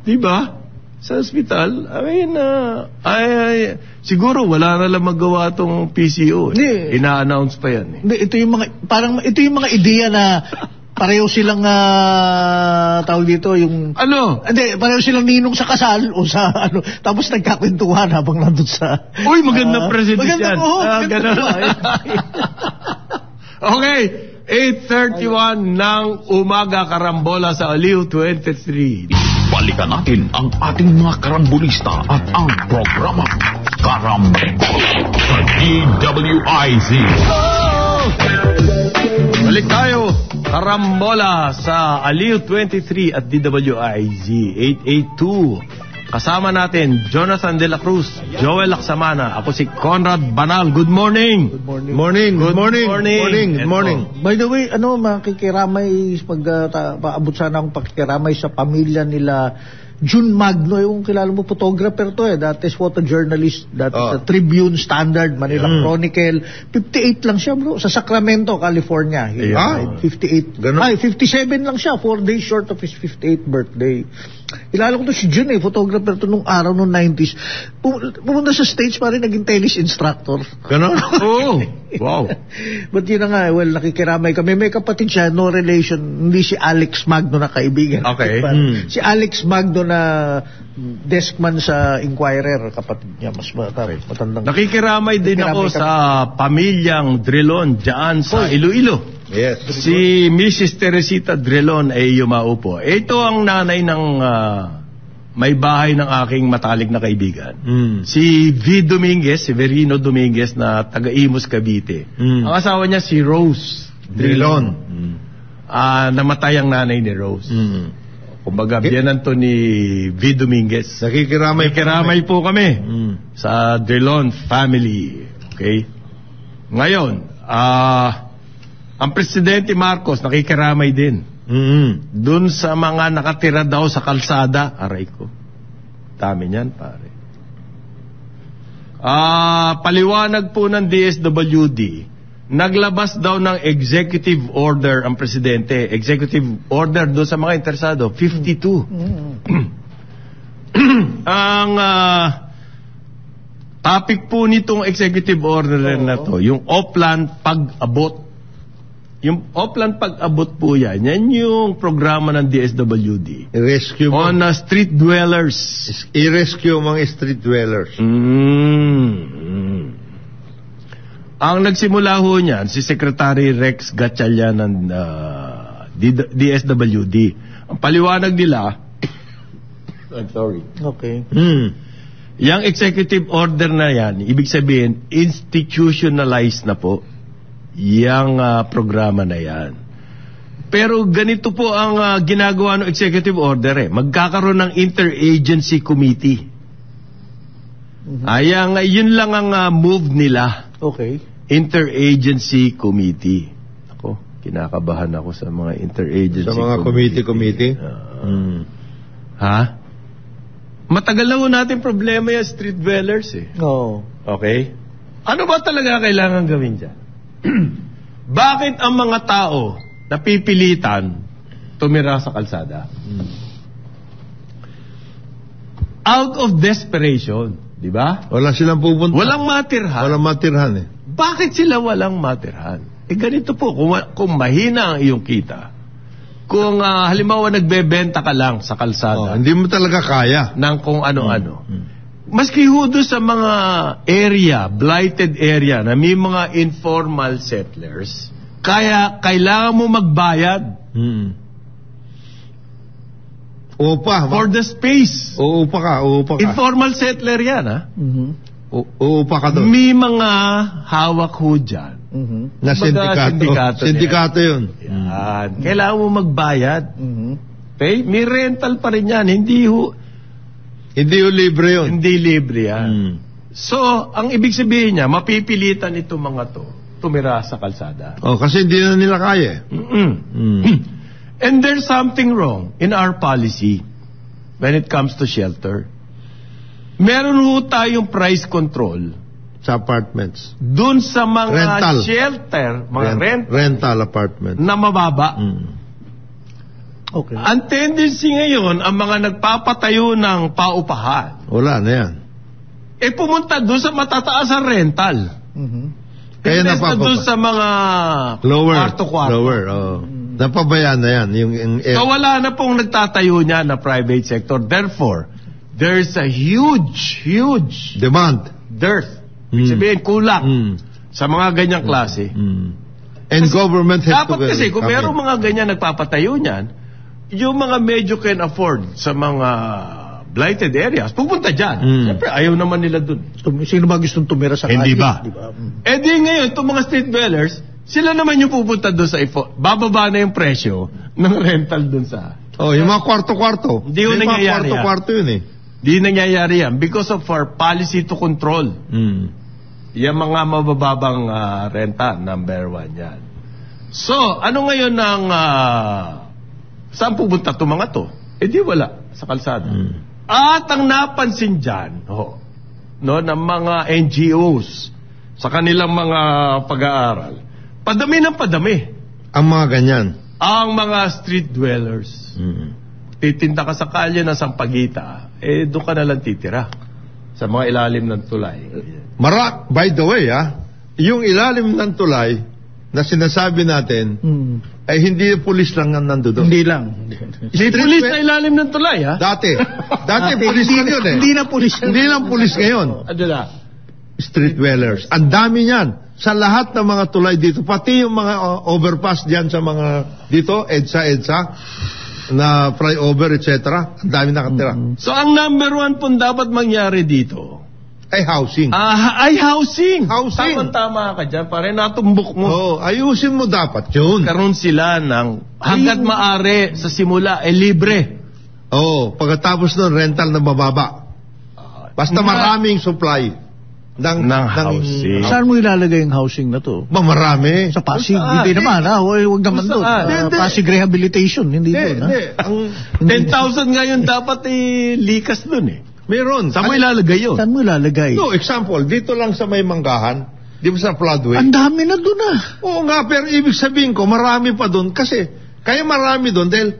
Speaker 2: Diba? Sa hospital, siguro wala na lang magawa tong PCO. Ina-announce pa yan.
Speaker 4: Hindi, ito yung mga ideya na pareho silang tawag dito yung hindi, pareho silang ninong sa kasal o sa tapos nagkakwentuhan habang nandun sa
Speaker 2: maganda president yan. Ganun. Okay, 8:31 ng umaga, karambola sa Aliw 23.
Speaker 1: Balikan natin ang ating mga karambulista at ang programa Karambola sa DWIZ.
Speaker 2: Balik tayo, karambola sa Aliw 23 at DWIZ 882. Kasama natin Jonathan De La Cruz, Joel Laksamana. Ako si Conrad Banal. Good morning.
Speaker 3: Good morning.
Speaker 4: By the way, makikiramay paabot sana akong pakikiramay sa pamilya nila June Magno, yung kilala mo, photographer to dati is photojournalist, dati sa Tribune, Standard, Manila Chronicle. 58 lang siya, bro, sa Sacramento, California. 58. 57 lang siya, 4 days short of his 58th birthday. Kilala ko to si June photographer to nung araw nung 90s. Pumunta sa stage pa rin, naging tennis instructor.
Speaker 3: Ganon?
Speaker 2: Wow.
Speaker 4: But yun na nga, nakikiramay kami. May kapatid siya, no relation, hindi si Alex Magno na kaibigan.
Speaker 2: Okay.
Speaker 4: Si Alex Magno na deskman sa Inquirer, kapatid niya, mas matandang.
Speaker 2: Nakikiramay din ako sa pamilyang Drilon dyan sa Iloilo.
Speaker 3: Yes.
Speaker 2: Si Mrs. Teresita Drilon ay yumaupo. Ito ang nanay ng may bahay ng aking matalik na kaibigan. Si V. Dominguez, si Verino Dominguez na taga Imus, Cavite. Ang asawa niya si Rose
Speaker 3: Drilon.
Speaker 2: namatay ang nanay ni Rose. Kumbaga, biyanan to ni V. Dominguez. Nakikiramay po kami sa Delon family. Okay? Ngayon, ang Presidente Marcos nakikiramay din. Doon sa mga nakatira daw sa kalsada. Aray ko. Dami niyan, pare. Paliwanag po ng DSWD, naglabas daw ng executive order ang presidente. Executive order doon sa mga interesado, 52. Ang topic po nitong executive order na to, yung Oplan Pag-abot. Yung Oplan Pag-abot po yan yung programa ng DSWD.
Speaker 3: I-rescue
Speaker 2: on street dwellers.
Speaker 3: I-rescue mga street dwellers.
Speaker 2: Ang nagsimula ho niyan, si Secretary Rex Gatchalian ng DSWD. Ang paliwanag nila, I'm sorry.
Speaker 4: Okay.
Speaker 2: Yang executive order na yan, ibig sabihin, institutionalized na po yang programa na yan. Pero ganito po ang ginagawa ng executive order. Magkakaroon ng interagency committee. Yun lang ang move nila.
Speaker 4: Okay.
Speaker 2: Interagency Committee. Ako, kinakabahan ako sa mga interagency
Speaker 3: sa mga committee.
Speaker 2: Matagal na ho natin problema yung street dwellers Okay? Ano ba talaga kailangan gawin dyan? Bakit ang mga tao napipilitan tumira sa kalsada? Out of desperation, di ba?
Speaker 3: Wala silang pupunta.
Speaker 2: Walang matirhan. Bakit sila walang matirhan? Ganito po, kung mahina ang iyong kita, kung halimbawa nagbebenta ka lang sa kalsada,
Speaker 3: hindi mo talaga kaya
Speaker 2: ng kung ano-ano. Maski hudo sa mga area, blighted area, na may mga informal settlers, kaya kailangan mo magbayad for the space.
Speaker 3: Uupa ka.
Speaker 2: Informal settler yan,
Speaker 3: Uupa ka doon.
Speaker 2: May mga hawak ho dyan.
Speaker 3: Na sindikato yun.
Speaker 2: Yan. Kailangan mo magbayad. Okay? May rental pa rin yan. Hindi libre yun. Hindi libre yan. So, ang ibig sabihin niya, mapipilitan itong mga to tumira sa kalsada.
Speaker 3: Kasi hindi na nila kaya.
Speaker 2: And there's something wrong in our policy when it comes to shelter. Meron ho tayong price control
Speaker 3: sa apartments.
Speaker 2: Doon sa mga
Speaker 3: rental.
Speaker 2: Shelter, mga
Speaker 3: rental apartment
Speaker 2: na mababa.
Speaker 4: Okay.
Speaker 2: Ang tendency ngayon, ang mga nagpapatayo ng paupahan,
Speaker 3: wala na yan.
Speaker 2: Pumunta doon sa matataas ang rental.
Speaker 3: Kaya
Speaker 2: doon sa mga kwarto-kwarto.
Speaker 3: Lower. Napabayaan na yan.
Speaker 2: So wala na pong nagtatayo niya na private sector. Therefore, there's a huge
Speaker 3: demand.
Speaker 2: Dearth. Sabihin, kulang sa mga ganyang klase.
Speaker 3: And government has
Speaker 2: dapat kasi, kung meron mga ganyan nagpapatayo niyan, yung mga medyo can afford sa mga blighted areas, pupunta dyan. Siyempre, ayaw naman nila dun.
Speaker 4: Sino ba gustong tumira sa
Speaker 2: hindi ba?
Speaker 4: Diba?
Speaker 2: Di ngayon, itong mga street dwellers, sila naman yung pupunta dun sa bababa na yung presyo ng rental dun sa...
Speaker 3: yung mga kwarto-kwarto.
Speaker 2: Hindi yung nangyayari yan.
Speaker 3: Kwarto-kwarto yun
Speaker 2: Hindi nangyayari yan because of our policy to control. Yung mga mabababang renta, number 1 yan. So, ano ngayon ang... saan pupunta itong mga to? Di wala sa kalsada. At ang napansin dyan, ng mga NGOs sa kanilang mga pag-aaral, padami ng padami.
Speaker 3: Ang mga ganyan.
Speaker 2: Ang mga street dwellers. Titinda ka sa kalye ng Sampaguita, doon ka nalang titira. Sa mga ilalim ng tulay.
Speaker 3: By the way, yung ilalim ng tulay na sinasabi natin, ay hindi pulis lang ang nandoon.
Speaker 4: Hindi lang.
Speaker 2: May pulis na ilalim ng tulay,
Speaker 3: Dati pulis lang yun
Speaker 4: Hindi na pulis.
Speaker 3: Hindi lang pulis ngayon.
Speaker 2: Ano na?
Speaker 3: Street dwellers. Ang dami niyan. Sa lahat ng mga tulay dito, pati yung mga overpass diyan sa mga dito, EDSA, na flyover, etc. Ang dami nakatira.
Speaker 2: So, ang number 1 pong dapat mangyari dito,
Speaker 3: ay housing.
Speaker 2: Ay, housing.
Speaker 3: Housing.
Speaker 2: Tama ka dyan, pare, natumbok mo.
Speaker 3: Oh, ayusin mo dapat yun.
Speaker 2: Karoon sila ng hanggat maaari sa simula, libre.
Speaker 3: Oh, pagkatapos ng rental na bababa. Basta maraming supply ng
Speaker 2: housing.
Speaker 4: Saan mo ilalagay yung housing na to?
Speaker 3: Marami.
Speaker 4: Sa Pasig? Hindi naman, huwag naman doon. Pasig Rehabilitation, hindi doon.
Speaker 3: Hindi.
Speaker 2: 10,000 ngayon dapat likas doon eh.
Speaker 3: Meron.
Speaker 2: Saan mo ilalagay yun?
Speaker 4: Saan mo ilalagay?
Speaker 3: No, example, dito lang sa may Manggahan, di ba sa floodway?
Speaker 4: Ang dami na doon
Speaker 3: Oo nga, pero ibig sabihin ko, marami pa doon kasi, kaya marami doon dahil,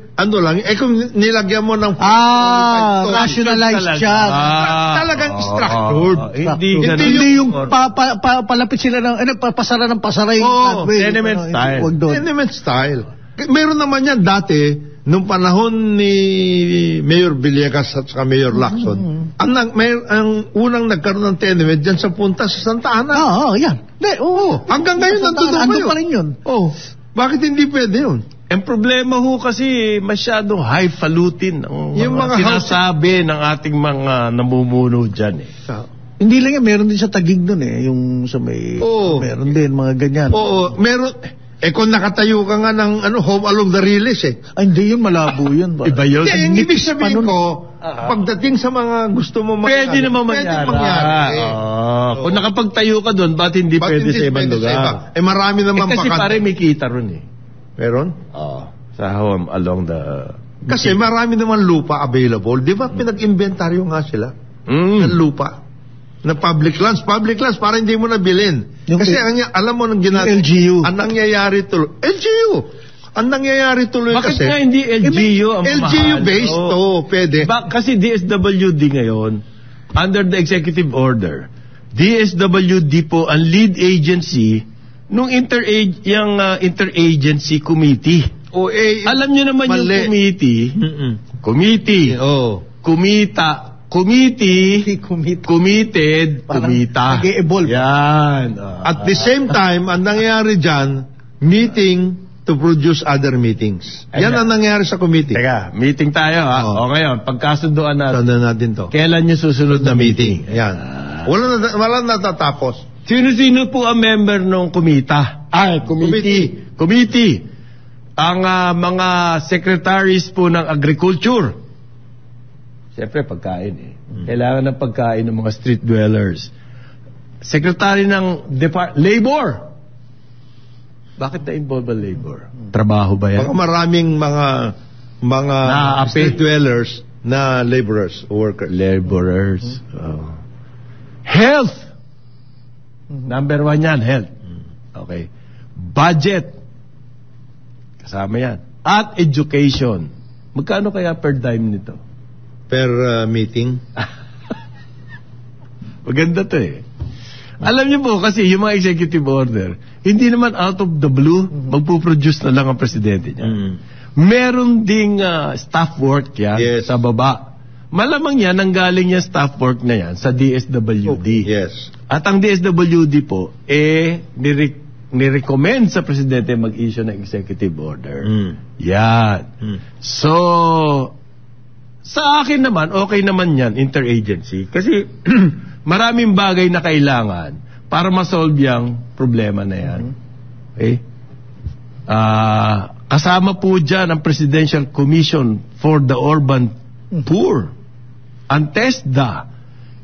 Speaker 3: kung nilagyan mo ng...
Speaker 4: rationalized siya.
Speaker 3: Talagang structured.
Speaker 2: Hindi
Speaker 4: yung palapit sila ng, pasara ng pasara yung floodway.
Speaker 3: Tenement style. Meron naman yan dati, nung panahon ni Mayor Villegas at saka Mayor Lacson, ang unang nagkaroon ng tenement dyan sa punta sa Santa Ana.
Speaker 4: Yan.
Speaker 3: Hanggang ngayon nandun
Speaker 4: pa rin yun.
Speaker 3: Bakit hindi pwede yun?
Speaker 2: Ang problema ho kasi masyadong highfalutin ang mga sinasabi ng ating mga namumuno dyan eh.
Speaker 4: Hindi lang yan, meron din sa Taguig doon eh, yung sa may, meron din mga ganyan.
Speaker 3: Oo, meron. Kung nakatayo ka nga ng home along the Riles
Speaker 4: hindi yun, malabo yun.
Speaker 2: Iba yun.
Speaker 3: Ang ibig sabihin ko, pagdating sa mga gusto mo
Speaker 2: pwede naman mangyari. Kung nakapagtayo ka doon, ba't hindi pwede sa ibang lugar?
Speaker 3: Marami naman
Speaker 2: kasi pare may kita ron eh.
Speaker 3: Meron?
Speaker 2: Sa home along the...
Speaker 3: Kasi marami naman lupa available. Di ba pinag-inventaryo nga sila? Ng lupa. Na public lands para hindi mo nabilin. Kasi alam mo nang ginagawa.
Speaker 4: LGU.
Speaker 3: Ang nangyayari tuloy. LGU. Ang nangyayari tuloy
Speaker 2: bakit
Speaker 3: kasi.
Speaker 2: Bakit nga hindi LGU ang
Speaker 3: LGU based pwede.
Speaker 2: Kasi DSWD ngayon, under the executive order, DSWD po ang lead agency nung interagency committee. Alam niyo naman yung committee. Committee. Committed, kumita.
Speaker 4: Nag-e-evolve.
Speaker 2: Yan.
Speaker 3: At the same time, ang nangyayari dyan, meeting to produce other meetings. Yan ang nangyayari sa committee.
Speaker 2: Teka, meeting tayo ha. O ngayon, pagkasunduan
Speaker 3: natin to.
Speaker 2: Kailan yung susunod na meeting?
Speaker 3: Yan. Wala natatapos.
Speaker 2: Sino-sino po ang member ng kumita? Committee. Ang mga secretaries po ng agriculture. Siyempre, pagkain eh. Kailangan ng pagkain ng mga street dwellers. Secretary ng Labor. Bakit na-involve ang labor? Trabaho ba yan?
Speaker 3: Baka maraming mga street dwellers na laborers or workers.
Speaker 2: Laborers. Health. Number 1 yan, health. Okay. Budget. Kasama yan. At education. Magkano kaya per dime nito?
Speaker 3: Per meeting?
Speaker 2: Maganda to eh. Alam niyo po kasi yung mga executive order, hindi naman out of the blue, magpuproduce na lang ang presidente niya. Meron ding staff work yan sa baba. Malamang yan, nanggaling yan staff work na yan sa DSWD.
Speaker 3: Yes.
Speaker 2: At ang DSWD po, nirecommend sa presidente mag-issue ng executive order. Yan. So, sa akin naman, okay naman yan, interagency. Kasi maraming bagay na kailangan para masolve yung problema na yan. Okay? Kasama po dyan ang Presidential Commission for the Urban Poor. Ang TESDA,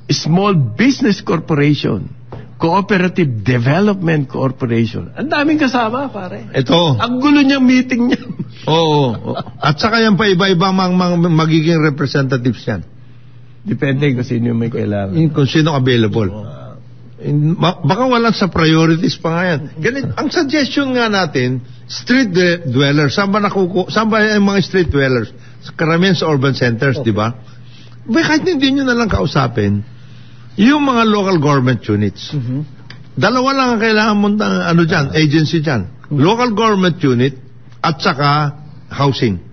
Speaker 2: Small Business Corporation, Cooperative Development Corporation. Ang daming kasama, pare.
Speaker 3: Ito.
Speaker 2: Ang gulo niyang meeting niyan.
Speaker 3: Oo. At saka yan pa iba-iba magiging representatives yan.
Speaker 2: Depende kung sino yung may kailangan.
Speaker 3: Kung sino available. Baka walang sa priorities pa nga yan. Ang suggestion nga natin, street dwellers. Saan ba yung mga street dwellers? Karamihan sa urban centers, di ba? Kahit hindi nyo na lang kausapin, yung mga local government units. Dalawa lang ang kailangan mo dyan, agency dyan. Local government unit at saka housing.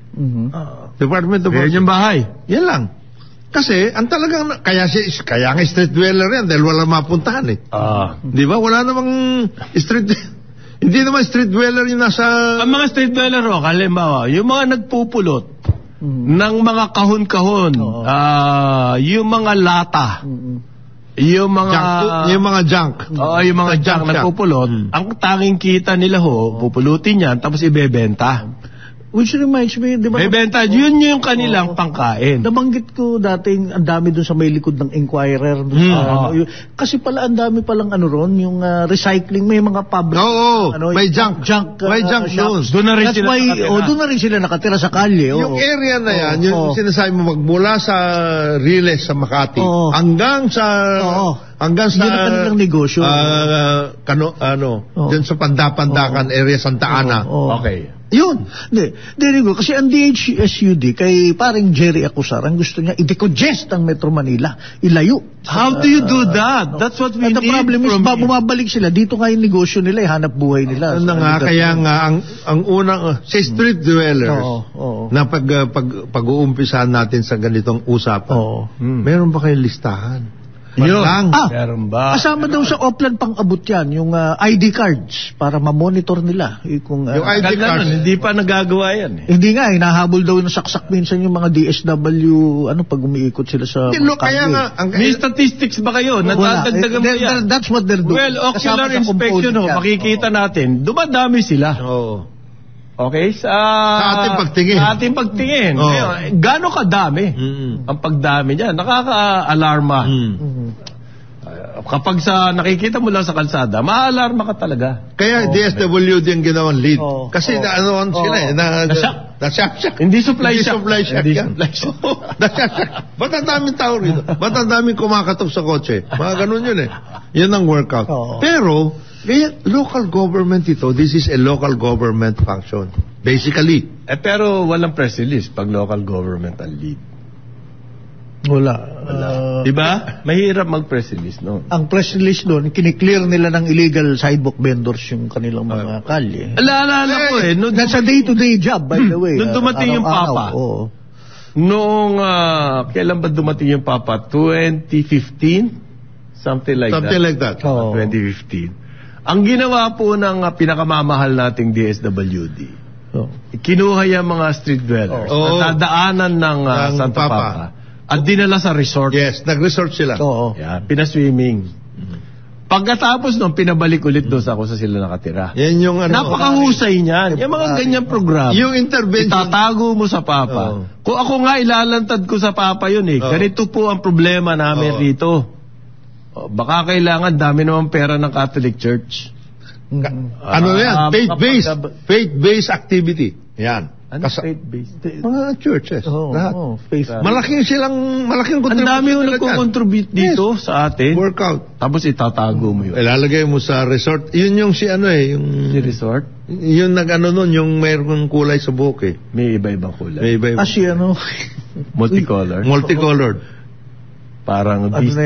Speaker 3: Department of Housing.
Speaker 2: Yan yung bahay.
Speaker 3: Yan lang. Kasi, ang talagang, kaya nga street dweller yan dahil wala mapuntahan eh. Di ba? Wala namang street, hindi naman street dweller yung nasa...
Speaker 2: Ang mga street dweller, halimbawa, yung mga nagpupulot ng mga kahon-kahon, yung mga lata, Yung mga...
Speaker 3: junk.
Speaker 2: Oo, yung mga junk nagpupulot, ang tanging kita nila pupulutin yan, tapos ibebenta.
Speaker 4: Which reminds me, di ba?
Speaker 2: Ibebenta, yun yung kanilang pangkain.
Speaker 4: Nabanggit ko dating ang dami doon sa may likod ng Inquirer. Kasi pala ang dami palang ron, yung recycling, may mga public.
Speaker 3: Oo, may junk. May junk doon.
Speaker 2: Doon na rin sila nakatira.
Speaker 4: Doon na rin sila nakatira sa kalye.
Speaker 3: Yung area na yan, yung sinasabi mo, magmula sa Riles sa Makati, hanggang sa... Hanggang sa...
Speaker 4: Yun ang kanilang negosyo.
Speaker 3: Dyan sa Pandapandakan area, Santa Ana.
Speaker 2: Okay.
Speaker 4: Yun. Hindi. Kasi ang DHSUD, kay paring Jerry Acusar, ang gusto niya, i-decongest ang Metro Manila. Ilayo.
Speaker 2: How do you do that? That's what we need
Speaker 4: the problem is, bumabalik sila. Dito nga yung negosyo nila, hanap buhay nila.
Speaker 3: Kaya nga, ang unang, sa street dwellers, na pag-uumpisahan natin sa ganitong usapan, meron ba kayong listahan?
Speaker 2: Yun.
Speaker 4: Meron ba? Kasama daw sa Oplan pang-abot yan, yung ID cards para ma-monitor nila. Yung
Speaker 3: ID cards.
Speaker 2: Hindi pa nagagawa yan.
Speaker 4: Hindi nga, hinahabol daw ng saksak minsan yung mga DSW, pag umiikot sila sa...
Speaker 3: Kaya nga...
Speaker 2: May statistics ba kayo? Nadadagdagan mo yan?
Speaker 4: That's what they're doing.
Speaker 2: Well, ocular inspection, makikita natin, dumadami sila.
Speaker 3: Oo.
Speaker 2: Okay? Sa ating pagtingin. Gaano kadami ang pagdami niya? Nakaka-alarma. Kapag nakikita mo lang sa kalsada, ma-alarma ka talaga.
Speaker 3: Kaya DSWD ang ginawang lead. Kasi sila na-shock.
Speaker 2: Hindi supply shock.
Speaker 3: Ba't ang daming tao rito? Ba't ang daming kumakatok sa kotse? Mga ganun yun Yan ang workout. Pero, local government this is a local government function. Basically.
Speaker 2: Pero walang press release pag local government ang lead.
Speaker 4: Wala.
Speaker 2: Diba? Mahirap mag-press release, no?
Speaker 4: Ang press release doon, kiniklear nila ng illegal sidewalk vendors yung kanilang mga kalye.
Speaker 2: Alala ko
Speaker 4: That's a day-to-day job, by the way.
Speaker 2: Nung dumating yung Papa. Noong, kailan ba dumating yung Papa? 2015? Something like that. 2015. Ang ginawa po ng pinakamamahal nating DSWD, kinuha yung mga street dwellers na dadaanan ng Santa Papa at dinala sa resort.
Speaker 3: Yes, nag-resort sila.
Speaker 2: Pinaswimming. Pagkatapos nung pinabalik ulit doon ako sa sila nakatira.
Speaker 3: Yan yung
Speaker 2: napakahusay niyan. Yung mga ganyang programa.
Speaker 3: Yung intervention.
Speaker 2: Itatago mo sa Papa. Kung ako nga ilalantad ko sa Papa yun ganito po ang problema namin rito. Baka kailangan dami naman pera ng Catholic Church.
Speaker 3: Yan? Faith-based activity. Yan.
Speaker 2: Faith-based?
Speaker 3: Mga churches. Malaking
Speaker 2: contribution. Ang dami yung nagko-contribute dito sa atin.
Speaker 3: Workout.
Speaker 2: Tapos itatago mo yun.
Speaker 3: Ilalagay mo sa resort. Yun yung si
Speaker 2: resort?
Speaker 3: Yung yung mayroong kulay sa buhok
Speaker 2: May iba-ibang kulay.
Speaker 3: Multicolored.
Speaker 2: Parang Disney.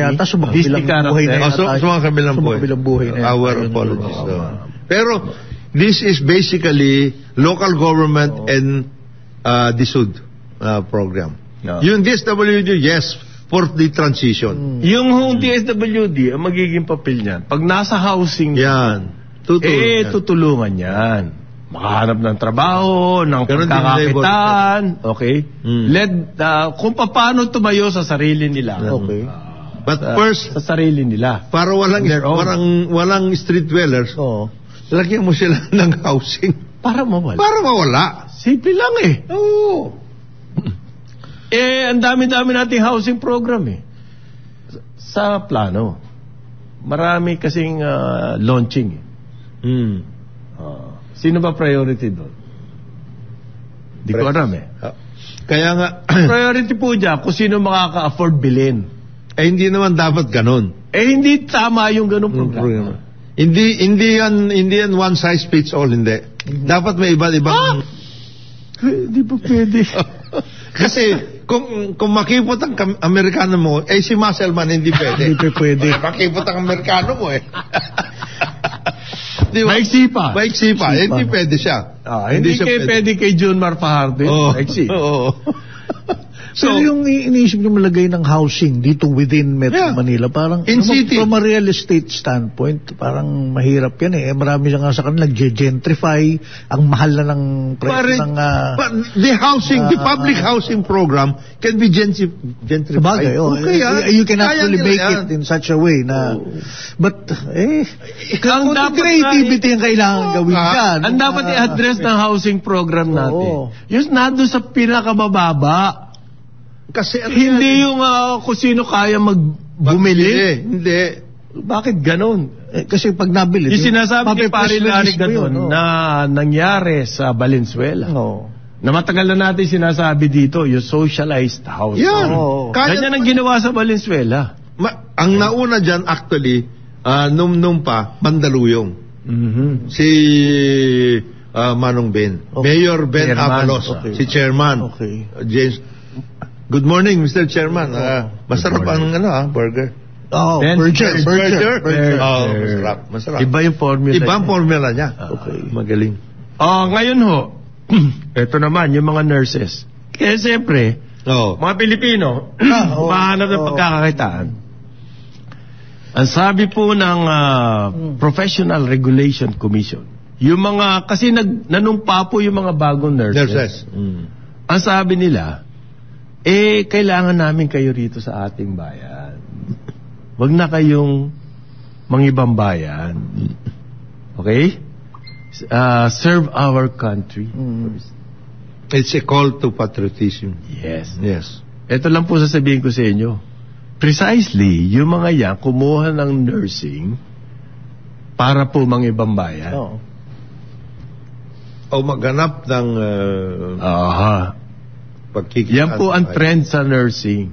Speaker 4: Disney character.
Speaker 3: Sumakabilang buhay. Our apologies. Pero, this is basically local government and DSUD program. Yung DSWD, yes, for the transition.
Speaker 2: Yung DSWD, ang magiging papel niyan, pag nasa housing, tutulungan yan. Makahanap ng trabaho, ng pagkakakitaan, kung paano tumayo sa sarili nila.
Speaker 3: But first,
Speaker 2: sa sarili nila.
Speaker 3: Para walang street dwellers, lagyan mo sila ng housing.
Speaker 2: Para mawala. Simple lang ang dami-dami nating housing program sa plano. Marami kasing launching sino ba priority doon? Di ko alam
Speaker 3: Kaya nga
Speaker 2: priority po dyan kung sino makaka-afford bilhin.
Speaker 3: Hindi naman dapat ganon.
Speaker 2: Hindi tama yung ganong program.
Speaker 3: Hindi yan one size fits all, hindi. Dapat may iba-ibang
Speaker 2: Hindi pa pwede.
Speaker 3: Kasi kung makipot ang Amerikano mo, si Muscleman hindi pwede.
Speaker 2: Hindi pwede.
Speaker 3: Makipot ang Amerikano mo
Speaker 2: Maiksi pa.
Speaker 3: Hindi pwede siya.
Speaker 2: Hindi siya pwede kay John Mar Fajardo.
Speaker 4: Pero yung iniisip nyo malagay ng housing dito within Metro Manila, parang
Speaker 3: In city.
Speaker 4: from a real estate standpoint, parang mahirap yan eh. Marami nga sa kanila nag-gentrify, ang mahal na ng presyo ng...
Speaker 3: but the public housing program can be gentrified.
Speaker 4: Sabagay,
Speaker 3: Okay,
Speaker 4: you can
Speaker 3: kaya
Speaker 4: actually
Speaker 3: nila
Speaker 4: make
Speaker 3: yan.
Speaker 4: it in such a way na... But,
Speaker 2: Ang dapat
Speaker 4: creativity ang kailangan gawin dyan.
Speaker 2: Ang dapat i-address ng housing program natin. Yung nandun sa pinakabababa.
Speaker 3: Kasi
Speaker 2: Hindi yung kung sino kaya bumili.
Speaker 3: Hindi.
Speaker 2: Bakit ganon?
Speaker 4: Kasi pag nabili...
Speaker 2: Yung sinasabi ni Pare Larry
Speaker 4: mismo yun,
Speaker 2: Gadon na nangyari sa Valenzuela. Na matagal na natin sinasabi dito, yung socialized house.
Speaker 3: Yan.
Speaker 2: Ganyan ang ginawa sa Valenzuela.
Speaker 3: Ang nauna dyan actually, nung pa, Mandaluyong. Si Manong Ben. Mayor Ben
Speaker 2: Chairman.
Speaker 3: Avalos. Si Chairman. James. Good morning, Mr. Chairman. Masarap ang burger.
Speaker 4: Burger.
Speaker 3: Masarap.
Speaker 2: Iba yung formula.
Speaker 3: Ibang formula niya. Magaling.
Speaker 2: Ngayon ho, ito naman, yung mga nurses. Kaya siyempre, mga Pilipino, mahanap ng pagkakakitaan. Ang sabi po ng Professional Regulation Commission, yung mga, kasi nanumpa po yung mga bagong nurses. Ang sabi nila, kailangan namin kayo rito sa ating bayan. Wag na kayong mangibang bayan. Okay? Serve our country.
Speaker 3: It's a call to patriotism.
Speaker 2: Yes.
Speaker 3: Yes.
Speaker 2: Ito lang po sasabihin ko sa inyo. Precisely, yung mga yan, kumuha ng nursing para po mangibang bayan.
Speaker 3: O maghanap ng pagkikita.
Speaker 2: Yan po ang trend sa nursing.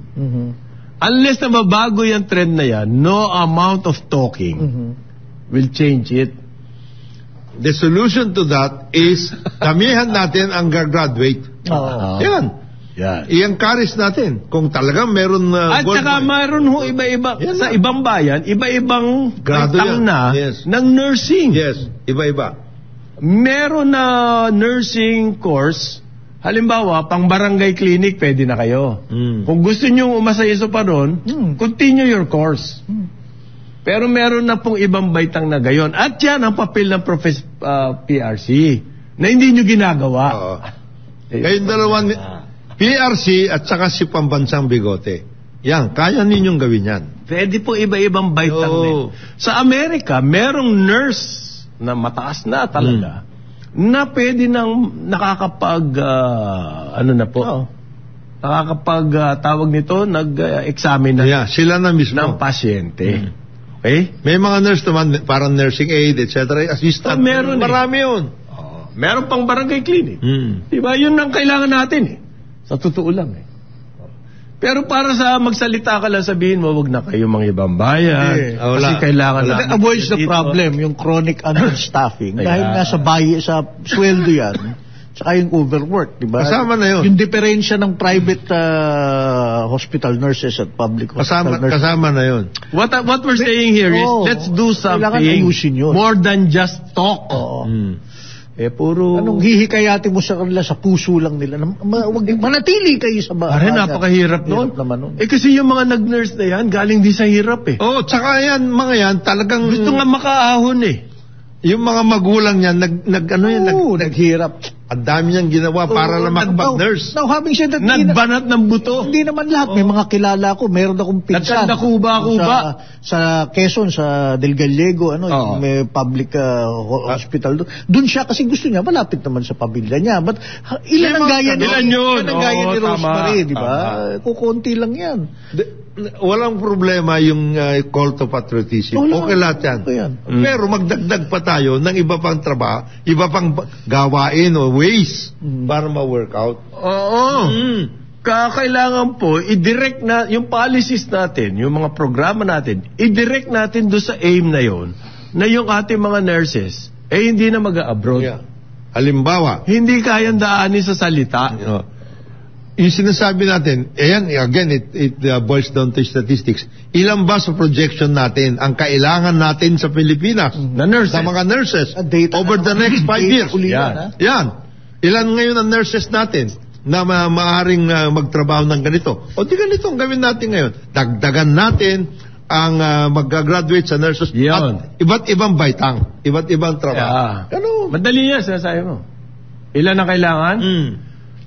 Speaker 2: Unless na mabago yung trend na yan, no amount of talking will change it.
Speaker 3: The solution to that is damihan natin ang graduate. Yan. I-encourage natin. Kung talagang meron
Speaker 2: at saka mayroon ho iba-iba. Sa ibang bayan, iba-ibang baitang na ng nursing.
Speaker 3: Yes, iba-iba.
Speaker 2: Meron na nursing course. Halimbawa, pang barangay clinic, pwede na kayo. Kung gusto nyo umasayiso pa ron, continue your course. Pero meron na pong ibang baitang na gayon. At yan ang papel ng PRC na hindi nyo ginagawa.
Speaker 3: Kayong dalawa, PRC at saka si Pambansang Bigote. Yan, kaya ninyong gawin yan.
Speaker 2: Pwede po iba-ibang baitang din. Sa Amerika, merong nurse na mataas na talaga. Na pwede nang nakakapag tawag nito, nag-examine na
Speaker 3: sila na mismo
Speaker 2: ng pasyente. Okay?
Speaker 3: May mga nurse naman, parang nursing aid, etc. Assistant.
Speaker 2: Meron
Speaker 3: marami yun.
Speaker 2: Meron pang barangay clinic. Diba? Yun ang kailangan natin Sa totoo lang Pero para sa magsalita ka lang, sabihin mo, wag na kayo mga ibang bayan. Kasi kailangan natin.
Speaker 4: That avoids the problem, yung chronic understaffing. Dahil nasa sa sweldo yan. Tsaka yung overwork, di ba?
Speaker 3: Kasama na yun.
Speaker 4: Yung diferensya ng private hospital nurses at public hospital nurses.
Speaker 3: Kasama na yun.
Speaker 2: What we're saying here is, let's do something more than just talk. Puro...
Speaker 4: Anong hihikayatin mo sa kanila, sa puso lang nila? Manatili kayo sa bahay.
Speaker 2: Napakahirap nun. Kasi yung mga nag-nurse na yan, galing di sa hirap
Speaker 3: tsaka yan, mga yan, talagang...
Speaker 2: Gusto nga makaahon
Speaker 3: Yung mga magulang niyan,
Speaker 4: naghirap.
Speaker 3: Ang dami niyang ginawa para lang makapag-nurse.
Speaker 4: Now, having said that,
Speaker 2: nagbanat ng buto.
Speaker 4: Hindi naman lahat. May mga kilala ko. Meron akong pinsan.
Speaker 2: Nagkandakuba-kuba.
Speaker 4: Sa Quezon, sa Del Gallego, may public hospital doon. Doon siya kasi gusto niya, malapit naman sa pamilya niya. But ilan ang gaya ni Rosemary, di ba? Kukunti lang yan.
Speaker 3: Walang problema yung call to patriotism. Okay lahat yan. Pero magdagdag pa tayo ng iba pang trabaho, iba pang gawain o ways para ma-work out.
Speaker 2: Kailangan po, i-direct na, yung policies natin, yung mga programa natin, i-direct natin doon sa aim na yon, na yung ating mga nurses, hindi na mag-abroad.
Speaker 3: Halimbawa,
Speaker 2: hindi kayang daanin sa salita.
Speaker 3: Yung sinasabi natin, again, it boils down to statistics. Ilan ba sa projection natin ang kailangan natin sa Pilipinas
Speaker 2: na nurses,
Speaker 3: sa mga nurses over the next 5 years? Yan. Ilan ngayon ang nurses natin? na maaaring magtrabaho ng ganito. O di ganito ang gawin natin ngayon. Dagdagan natin ang mag-graduate sa nurses
Speaker 2: Yun.
Speaker 3: at iba't ibang baitang, iba't ibang trabaho. Ano?
Speaker 2: Madali yan, sinasabi mo. Ilan ang kailangan?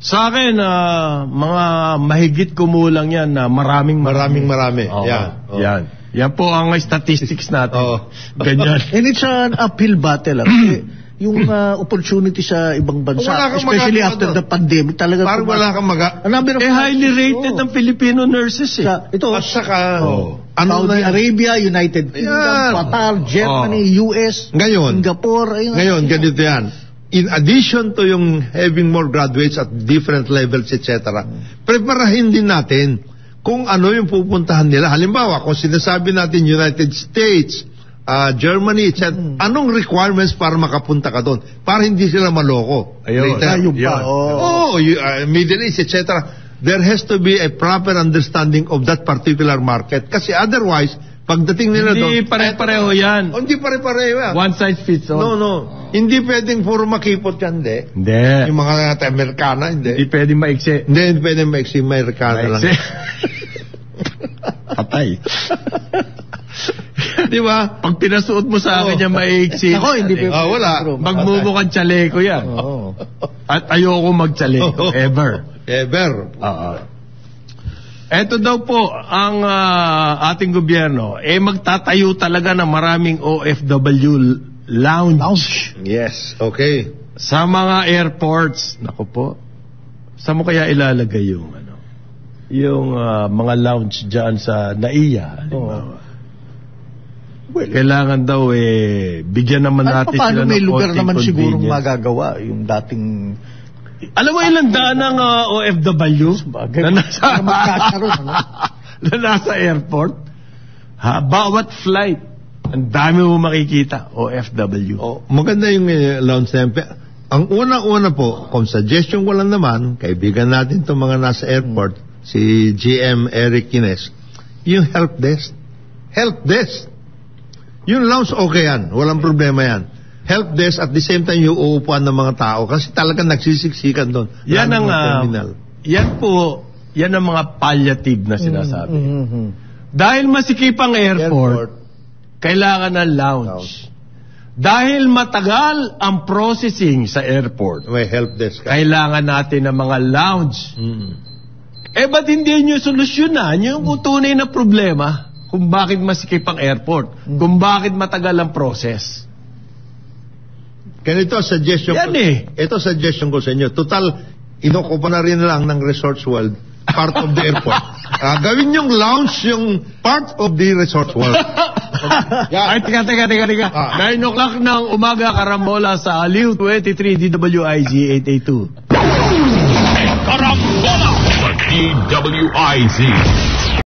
Speaker 2: Sa akin, mga mahigit kumulang yan na maraming.
Speaker 3: Oo.
Speaker 2: Yan. Yan po ang statistics natin. Ganyan.
Speaker 4: And it's an uphill battle. Yung opportunity sa ibang bansa, especially after the pandemic, talaga.
Speaker 3: Parang wala kang
Speaker 2: highly rated ang Filipino nurses eh.
Speaker 4: Ito,
Speaker 3: at saka,
Speaker 4: Saudi Arabia, United Kingdom, Qatar, Germany, US, Singapore.
Speaker 3: Ngayon, ganito yan. In addition to yung having more graduates at different levels, etc., preparahin din natin kung ano yung pupuntahan nila. Halimbawa, kung sinasabi natin United States, Germany, etc., anong requirements para makapunta ka doon? Para hindi sila maloko. Middle East, etc., there has to be a proper understanding of that particular market. Kasi otherwise, pagdating nila doon...
Speaker 2: Hindi pare-pareho yan.
Speaker 3: Hindi pare-pareho yan.
Speaker 2: One size fits all.
Speaker 3: No. Hindi pwedeng puro makipot yan,
Speaker 2: Hindi.
Speaker 3: Yung mga Amerikana, hindi.
Speaker 2: Hindi pwedeng maiksi.
Speaker 3: Hindi pwedeng maiksi, Amerikana lang.
Speaker 2: Patay.
Speaker 3: Di ba?
Speaker 2: Pag pinasuot mo sa akin yung maiksi.
Speaker 4: Ako, hindi pwede.
Speaker 3: Wala.
Speaker 2: Magmumukhang tsaleko yan. At ayoko magtsaleko. Ever. Eto daw po ang ating gobyerno magtatayo talaga ng maraming OFW lounge.
Speaker 3: Yes, okay.
Speaker 2: Sa mga airports. Naku po. Saan mo kaya ilalagay yung yung mga lounge diyan sa NAIA? Kailangan daw bigyan naman natin sila ng
Speaker 4: may lugar naman sigurong
Speaker 2: convenience.
Speaker 4: magagawa yung dating.
Speaker 2: Alam mo ilang daan ng OFW na nasa airport? Bawat flight, ang dami mo makikita, OFW.
Speaker 3: Maganda yung lounge na yan. Ang una-una po, kung suggestion ko lang naman, kaibigan natin itong mga nasa airport, si GM Eric Kines, yung help desk. Yung lounge okay yan, walang problema yan. Help desk at the same time yung uupuan ng mga tao kasi talagang nagsisiksikan doon.
Speaker 2: Yan ang yan ang mga palliative na sinasabi. Dahil masikip ang airport, kailangan ng lounge. Dahil matagal ang processing sa airport,
Speaker 3: may help desk.
Speaker 2: Kailangan natin ng mga lounge. Ba't hindi nyo solusyonan yung tunay na problema kung bakit masikip ang airport, kung bakit matagal ang process?
Speaker 3: Ganito suggestion ko. Ito suggestion ko sa inyo. Total, inukupa na rin lang ng Resorts World part of the airport. Gawin yung lounge yung part of the Resorts World.
Speaker 2: Ay, teka. 9 o'clock ng umaga, Karambola sa Aliw 23 DWIZ 882.
Speaker 1: Karambola sa DWIZ.